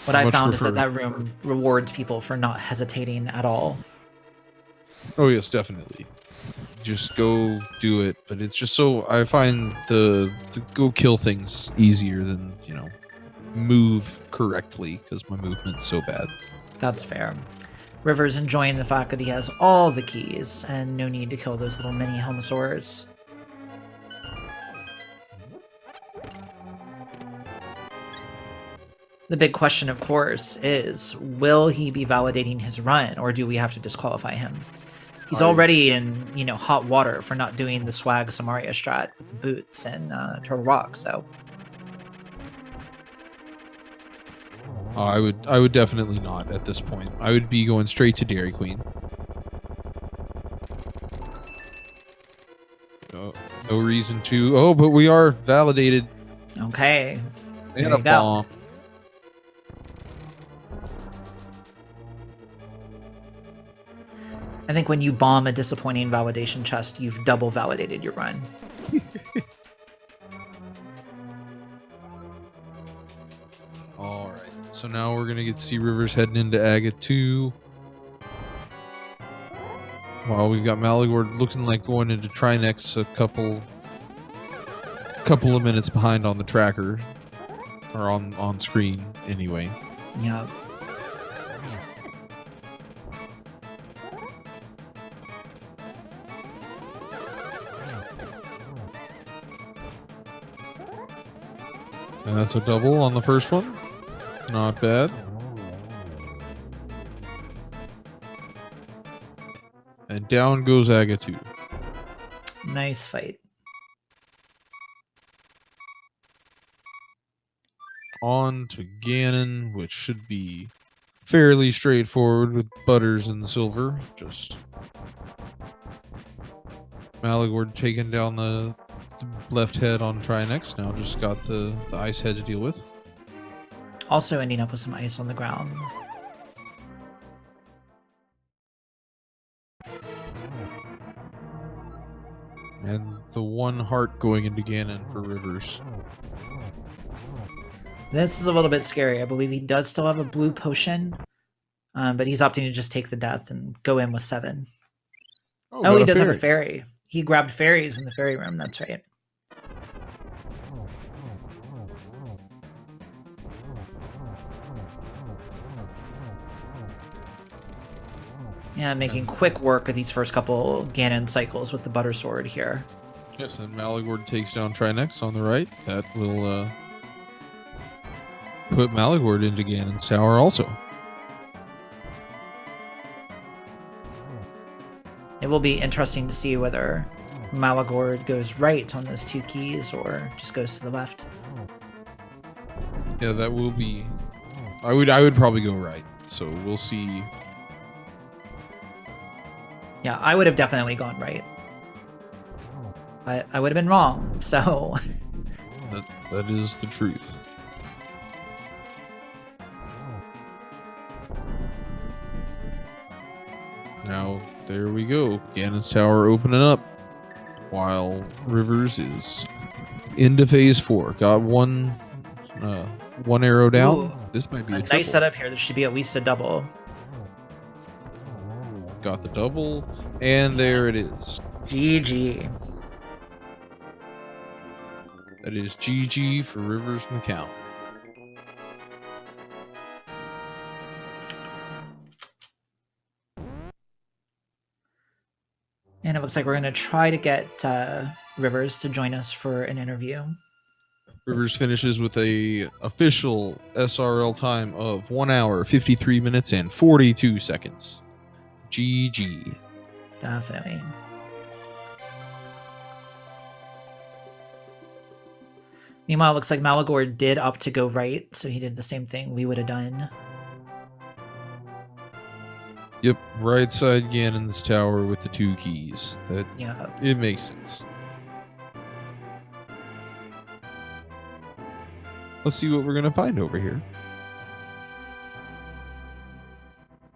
What I found is that room rewards people for not hesitating at all. Oh yes, definitely. just go do it. But it's just so I find to go kill things easier than move correctly because my movement's so bad. That's fair. River's enjoying the fact that he has all the keys and no need to kill those little mini Helmosaurs. The big question, of course, is will he be validating his run, or do we have to disqualify him? He's already in, hot water for not doing the swag Samaria strat with the boots and Turtle Rock, so... I would definitely not at this point. I would be going straight to Dairy Queen. No reason to. Oh, but we are validated. Okay. And a bomb. I think when you bomb a disappointing validation chest, you've double validated your run. All right. So now we're going to get to see Rivers heading into Aga 2. While we've got Maligord looking like going into Trinex a couple of minutes behind on the tracker. Or on screen, anyway. Yeah. And that's a double on the first one. Not bad. And down goes Aga 2. Nice fight. On to Ganon, which should be fairly straightforward with Butters and Silver. Just Maligord taking down the left head on Trinex. Now just got the ice head to deal with. Also ending up with some ice on the ground. And the one heart going into Ganon for Rivers. This is a little bit scary. I believe he does still have a blue potion, but he's opting to just take the death and go in with 7. Oh, he does have a fairy. He grabbed fairies in the fairy room, that's right. Yeah, making quick work of these first couple Ganon cycles with the Butter Sword here. Yes, and Maligord takes down Trinex on the right. That will put Maligord into Ganon's tower also. It will be interesting to see whether Maligord goes right on those 2 keys or just goes to the left. Yeah, that will be... I would probably go right, so we'll see. Yeah, I would have definitely gone right. I would have been wrong, so... that is the truth. Now, there we go. Ganon's tower opening up while Rivers is into phase 4. Got one arrow down. Ooh, this might be a nice triple. setup here. This should be at least a double. Got the double, and there it is. GG. That is GG for riversmccown. And it looks like we're going to try to get Rivers to join us for an interview. Rivers finishes with a official SRL time of 1 hour, 53 minutes, and 42 seconds. GG. Definitely. Meanwhile, it looks like Maligord did opt to go right, so he did the same thing we would have done. Yep, right side Ganon's tower with the 2 keys. Yeah. It makes sense. Let's see what we're going to find over here.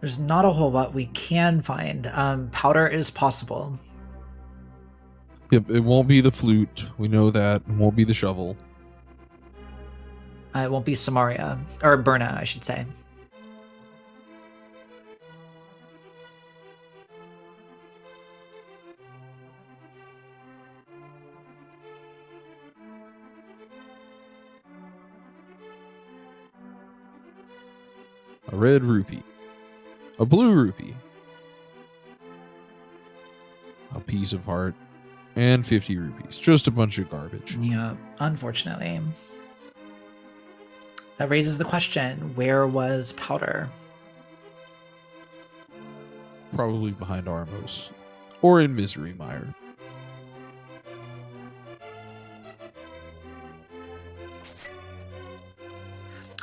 There's not a whole lot we can find. Powder is possible. Yep, it won't be the flute. We know that. It won't be the shovel. It won't be Samaria. Or Berna, I should say. a red rupee, a blue rupee, a piece of heart, and 50 rupees. Just a bunch of garbage. Yeah, unfortunately. That raises the question, where was Powder? Probably behind Armos. Or in Misery Mire.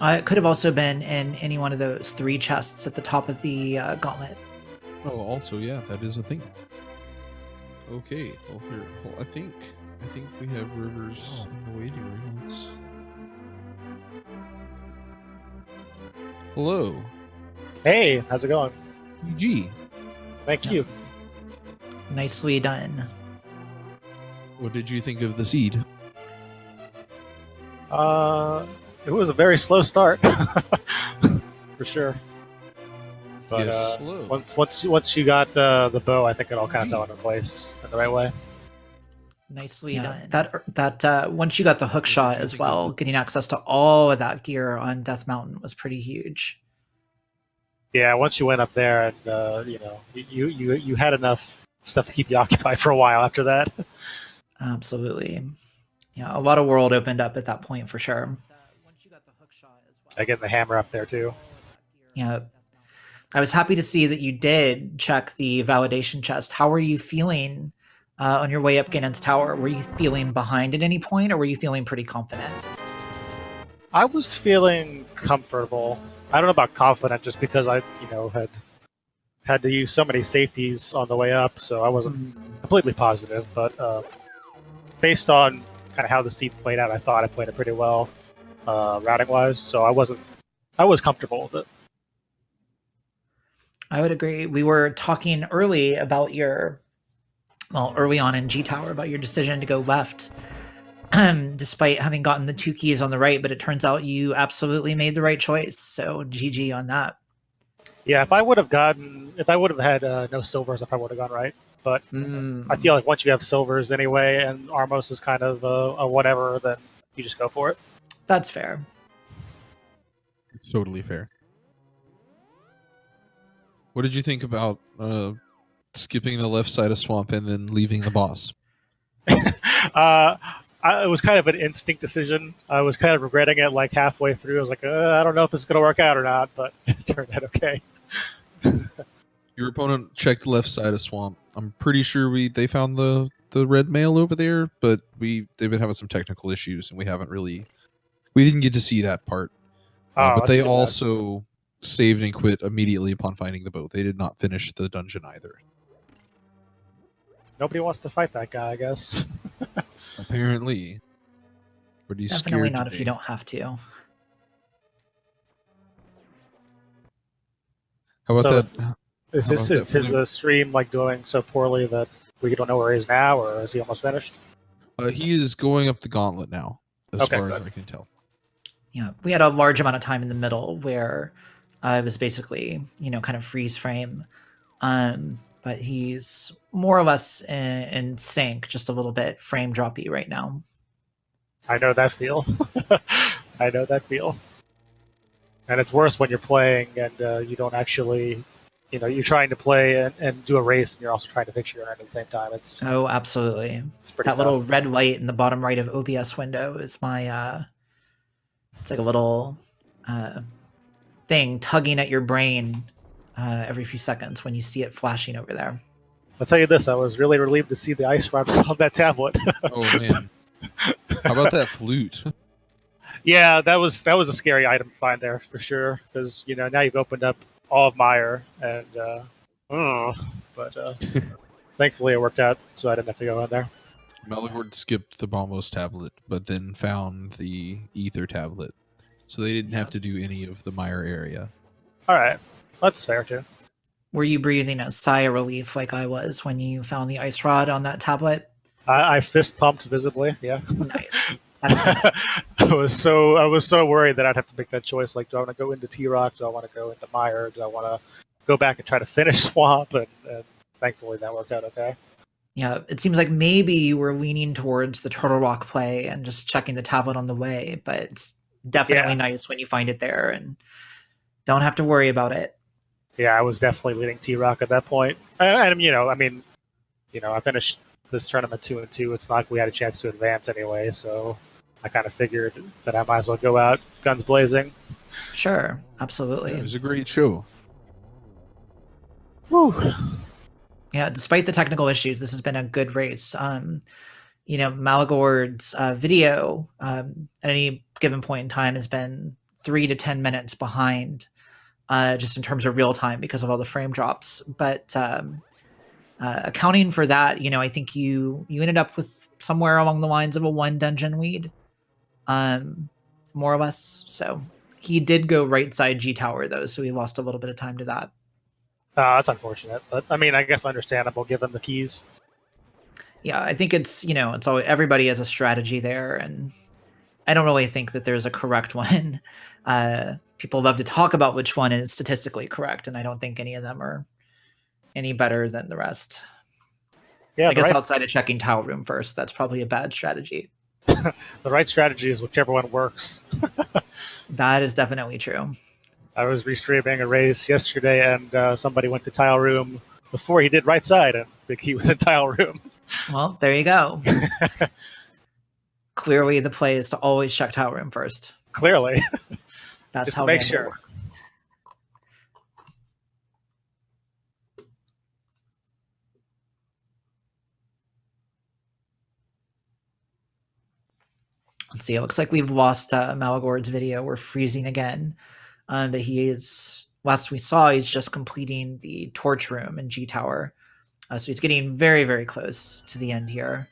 It could have also been in any one of those 3 chests at the top of the gauntlet. Oh, also, yeah, that is a thing. Okay, well, here, I think we have Rivers in the waiting room. Let's... Hello. Hey, how's it going? GG. Thank you. Nicely done. What did you think of the seed? It was a very slow start, for sure. But Yes, slow. once you got the bow, I think it all kind of fell into place in the right way. Nicely done. That once you got the hook shot as well, getting access to all of that gear on Death Mountain was pretty huge. Yeah, once you went up there, and you had enough stuff to keep you occupied for a while after that. Absolutely. Yeah, a lot of world opened up at that point for sure. I get the hammer up there too. Yeah. I was happy to see that you did check the validation chest. How were you feeling on your way up Ganon's Tower? Were you feeling behind at any point, or were you feeling pretty confident? I was feeling comfortable. I don't know about confident, just because I, had to use so many safeties on the way up, so I wasn't completely positive. But based on kind of how the seed played out, I thought I played it pretty well, routing-wise. So I was comfortable with it. I would agree. We were talking early about early on in G Tower about your decision to go left, despite having gotten the 2 keys on the right, but it turns out you absolutely made the right choice. So GG on that. Yeah, if I would have had no silvers, I probably would have gone right. But I feel like once you have silvers anyway, and Armos is kind of a whatever, then you just go for it. That's fair. It's totally fair. What did you think about skipping the left side of Swamp and then leaving the boss? It was kind of an instinct decision. I was kind of regretting it like halfway through. I was like, I don't know if it's going to work out or not, but it turned out okay. Your opponent checked left side of Swamp. I'm pretty sure they found the red mail over there, but they've been having some technical issues, and we didn't get to see that part. But they also saved and quit immediately upon finding the boat. They did not finish the dungeon either. Nobody wants to fight that guy, I guess. Apparently. But he's Definitely scared not today. if you don't have to. How about that? Is his stream like doing so poorly that we don't know where he is now, or is he almost finished? He is going up the gauntlet now, as far as I can tell. Yeah, we had a large amount of time in the middle where it was basically, kind of freeze frame. But he's more or less in sync, just a little bit frame droppy right now. I know that feel. I know that feel. And it's worse when you're playing and you don't actually, you're trying to play and do a race, and you're also trying to fix your end at the same time. Oh, absolutely. It's pretty that tough. Little red light in the bottom right of OBS window is my, it's like a little thing tugging at your brain every few seconds when you see it flashing over there. I'll tell you this, I was really relieved to see the ice rocks on that tablet. Oh, man. How about that flute? Yeah, that was a scary item to find there for sure, because now you've opened up all of Mire, and thankfully it worked out, so I didn't have to go in there. Maligord skipped the Bombos tablet, but then found the Ether tablet, so they didn't have to do any of the Mire area. All right, that's fair too. Were you breathing a sigh of relief like I was when you found the ice rod on that tablet? I fist pumped visibly. Yeah. Nice. I was so worried that I'd have to make that choice. Like, do I want to go into T-Rock? Do I want to go into Mire? Do I want to go back and try to finish Swamp? And thankfully that worked out okay. Yeah, it seems like maybe you were leaning towards the Turtle Rock play and just checking the tablet on the way, but it's definitely nice when you find it there and Don't have to worry about it. Yeah, I was definitely leading T-Rock at that point. And I finished this tournament 2-2. It's not like we had a chance to advance anyway, so I kind of figured that I might as well go out guns blazing. Sure, absolutely. Yeah, it was a great show. Whew. Yeah, despite the technical issues, this has been a good race. Maligord's video at any given point in time has been 3 to 10 minutes behind, just in terms of real time because of all the frame drops. But accounting for that, I think you ended up with somewhere along the lines of a 1 dungeon lead, more or less. So he did go right side G tower though, so he lost a little bit of time to that. That's unfortunate, but I guess understandable given the keys. Yeah, I think it's it's always, everybody has a strategy there, and I don't really think that there's a correct one. People love to talk about which one is statistically correct, and I don't think any of them are any better than the rest. Yeah, I guess outside of checking tile room first, that's probably a bad strategy. The right strategy is whichever one works. That is definitely true. I was restreaming a race yesterday, and somebody went to tile room before he did right side, and the key was in tile room. Well, there you go. Clearly, the play is to always check tile room first. Clearly. That's just how to make Gambit sure. works. Let's see. It looks like we've lost Maligord's video. We're freezing again. But last we saw, he's just completing the torch room in G Tower. So he's getting very, very close to the end here.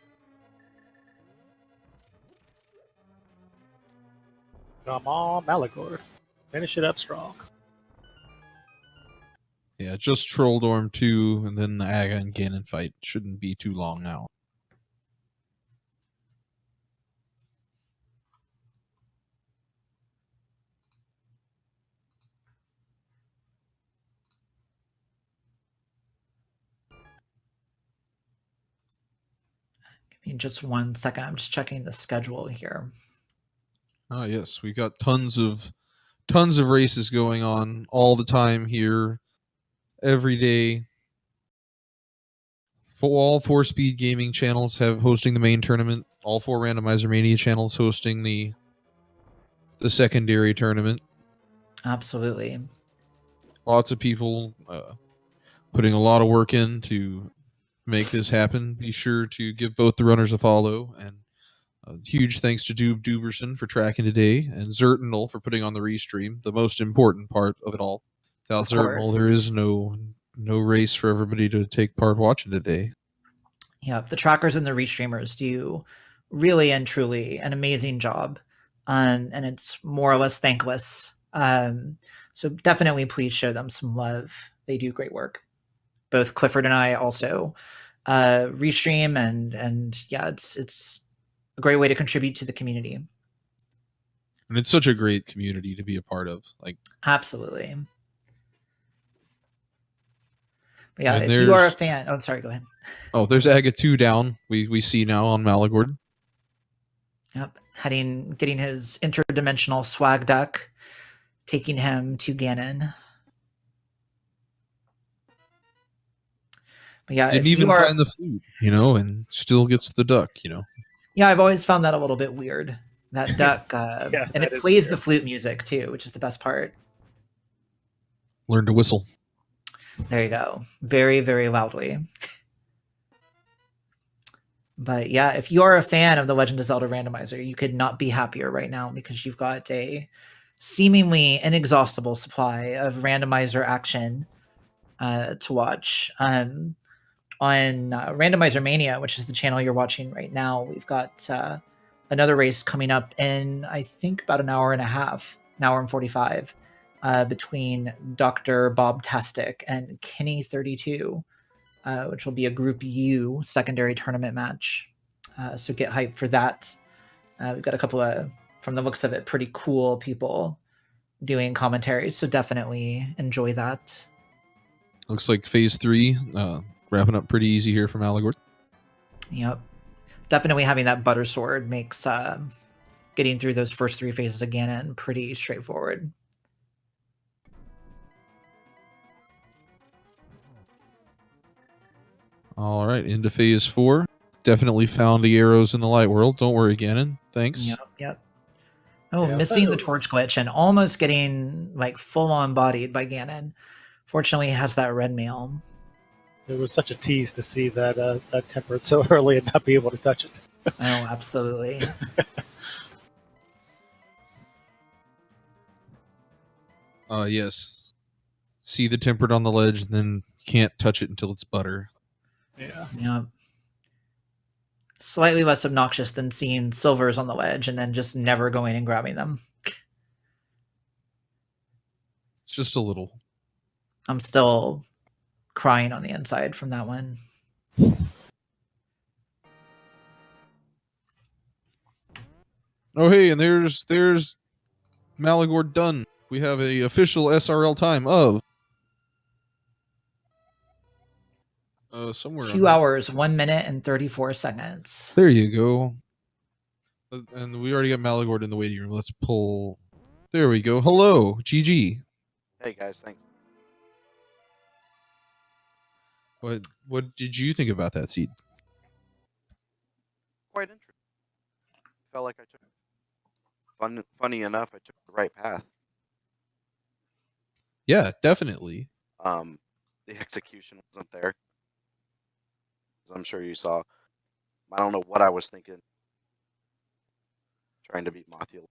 Come on, Maligord. Finish it up strong. Yeah, just Trolldorm 2 and then the Aga and Ganon fight. Shouldn't be too long now. Give me just 1 second. I'm just checking the schedule here. Ah, yes, we got tons of races going on all the time here, every day. All 4 Speed Gaming channels have hosting the main tournament. All 4 Randomizer Mania channels hosting the secondary tournament. Absolutely. Lots of people putting a lot of work in to make this happen. Be sure to give both the runners a follow, and huge thanks to Doob Duberson for tracking today, and Zertinal for putting on the restream, the most important part of it all. Without Zertinal, there is no race for everybody to take part watching today. Yeah, the trackers and the restreamers do really and truly an amazing job, and it's more or less thankless. So definitely please show them some love. They do great work. Both Clifford and I also restream, and yeah, it's a great way to contribute to the community. And it's such a great community to be a part of. Absolutely. But yeah, if you are a fan, oh, sorry, go ahead. Oh, there's Aga 2 down. We see now on Maligord. Yep, getting his interdimensional swag duck, taking him to Ganon. But yeah, didn't even find the flute, and still gets the duck, Yeah, I've always found that a little bit weird. That duck, yeah, and it plays weird. The flute music too, which is the best part. Learn to whistle. There you go. Very, very loudly. But yeah, if you are a fan of the Legend of Zelda Randomizer, you could not be happier right now because you've got a seemingly inexhaustible supply of randomizer action to watch. On Randomizer Mania, which is the channel you're watching right now, we've got another race coming up in, I think, about an hour and a half, an hour and 45, between Dr. Bob Tastic and Kenny32, which will be a Group U secondary tournament match. So get hyped for that. We've got a couple of, from the looks of it, pretty cool people doing commentaries, so definitely enjoy that. Looks like Phase 3 wrapping up pretty easy here for Maligord. Yep. Definitely having that butter sword makes getting through those first 3 phases again and pretty straightforward. All right, into phase 4. Definitely found the arrows in the light world. Don't worry, Ganon. Thanks. Yep. Oh, Yeah, missing the torch glitch and almost getting like full on bodied by Ganon. Fortunately, he has that red mail. It was such a tease to see that tempered so early and not be able to touch it. Oh, absolutely. Yes. See the tempered on the ledge, and then can't touch it until it's butter. Yeah. Slightly less obnoxious than seeing silvers on the ledge and then just never going and grabbing them. Just a little. I'm still crying on the inside from that one. Oh, hey, and there's Maligord done. We have a official SRL time of somewhere 2 hours, 1 minute, and 34 seconds. There you go. And we already got Maligord in the waiting room. Let's pull. There we go. Hello, GG. Hey guys, thanks. What did you think about that seed? Quite interesting. Felt like I took funny enough, I took the right path. Yeah, definitely. The execution wasn't there, as I'm sure you saw. I don't know what I was thinking. Trying to beat Mothula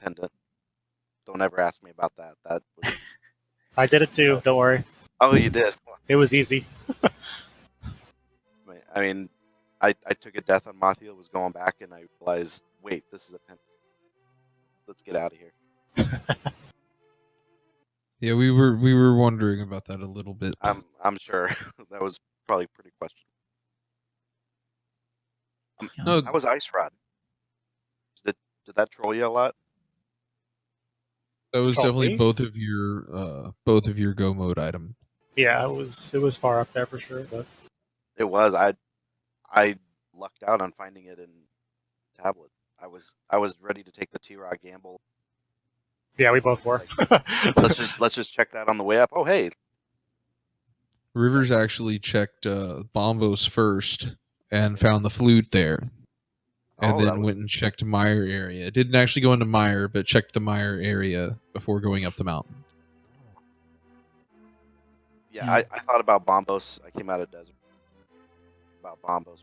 pendant. Don't ever ask me about that. That was... I did it too. Don't worry. Oh, you did. It was easy. I mean, I took a death on Mothula, was going back, and I realized, wait, this is a pendant. Let's get out of here. Yeah, we were wondering about that a little bit. I'm sure that was probably pretty questionable. No, How was Ice Rod? Did that troll you a lot? that was Troll definitely me? both of your go mode item. Yeah, it was far up there for sure. But It was. I lucked out on finding it in tablet. I was ready to take the T-Rod gamble. yeah, we both were. Let's just check that on the way up. Oh hey, Rivers actually checked Bombos first and found the flute there. And Oh, that then was- went and checked Mire area. Didn't actually go into Mire, but checked the Mire area before going up the mountain. yeah. I thought about Bombos. I came out of desert. About Bombos.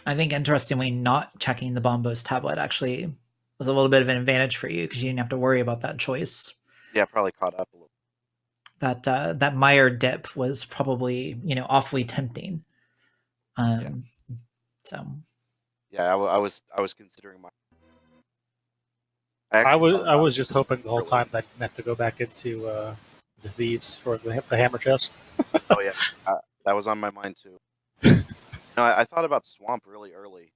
I think, interestingly, not checking the Bombos tablet actually was a little bit of an advantage for you because you didn't have to worry about that choice. Yeah, probably caught up a little. That Meyer dip was probably awfully tempting. So Yeah, I was considering my. I was just hoping the whole time that I didn't have to go back into the thieves for the hammer chest. Oh yeah, that was on my mind too. I thought about swamp really early.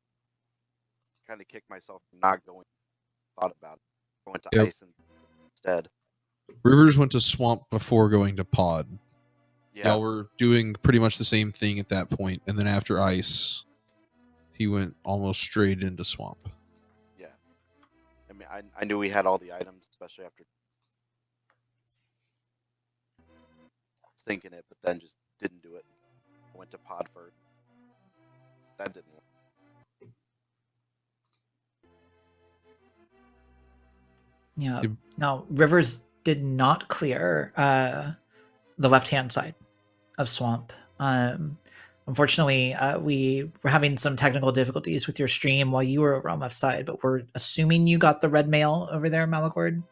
Kind of kicked myself for not going. Thought about it. I went to Yep. ice instead. Rivers went to swamp before going to pod. Yeah, Y'all were doing pretty much the same thing at that point, and then after ice, he went almost straight into swamp. yeah. I mean, I knew we had all the items, especially after thinking it, but then just didn't do it. Went to pod first. That didn't work. yeah. Yep. Now Rivers did not clear the left-hand side of swamp. Unfortunately, we were having some technical difficulties with your stream while you were over on left side, but we're assuming you got the red mail over there, Maligord.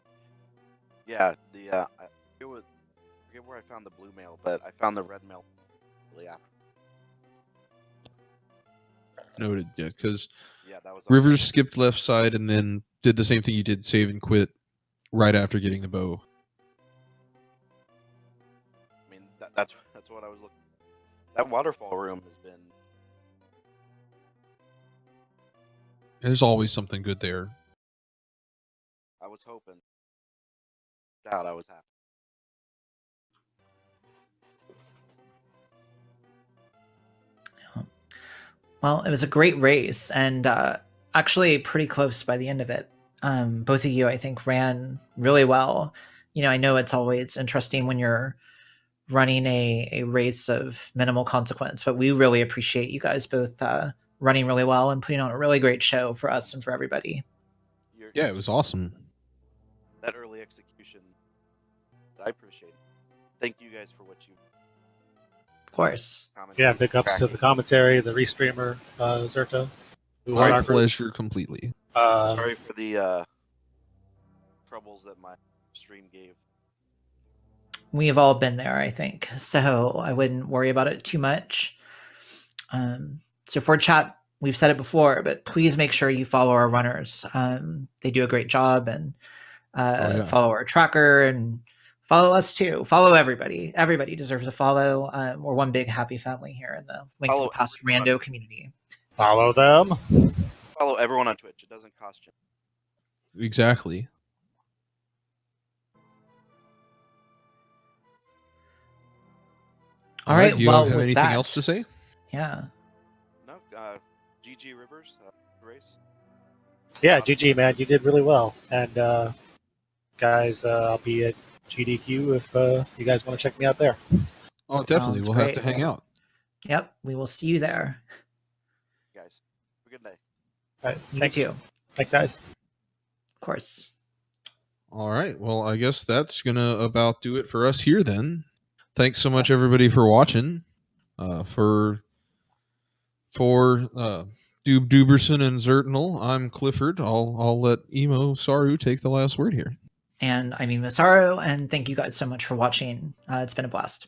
Yeah, I forget where I found the blue mail, but I found the red mail really after. Noted, yeah, because Yeah, that was Rivers skipped left side and then did the same thing you did, save and quit, right after getting the bow. I mean, that's what I was looking. That waterfall room has been. There's always something good there. I was hoping. Doubt I was happy. Well, it was a great race and actually pretty close by the end of it. Both of you, I think, ran really well. I know it's always interesting when you're running a race of minimal consequence. But we really appreciate you guys both running really well and putting on a really great show for us and for everybody. Yeah, it was awesome. That early execution, I appreciate it. Thank you guys for what you. Of course. Yeah, big ups to the commentary, the restreamer, Zerto. who run My our group. pleasure completely. Sorry for the troubles that my stream gave. We've all been there, I think, so I wouldn't worry about it too much. So for chat, we've said it before, but please make sure you follow our runners. They do a great job, and follow our tracker and follow us too. Follow everybody. Everybody deserves a follow. We're one big happy family here in the Link to the Past Rando community. Follow them. Follow everyone on Twitch. It doesn't cost you. Exactly. All right. Do you Well, have with anything that, else to say? Yeah. No. GG Rivers race. Yeah, GG, man. You did really well. And guys, I'll be at GDQ if you guys want to check me out there. Oh, definitely. Sounds We'll great. have to hang out. Yep. We will see you there. Guys, have a good night. All right, You thanks. too. Thanks, guys. Of course. All right. Well, I guess that's going to about do it for us here then. Thanks so much, everybody, for watching. For Doob Duberson and Zertnal, I'm Clifford. I'll let Emo Saru take the last word here. And I'm Masaru, and thank you guys so much for watching. It's been a blast.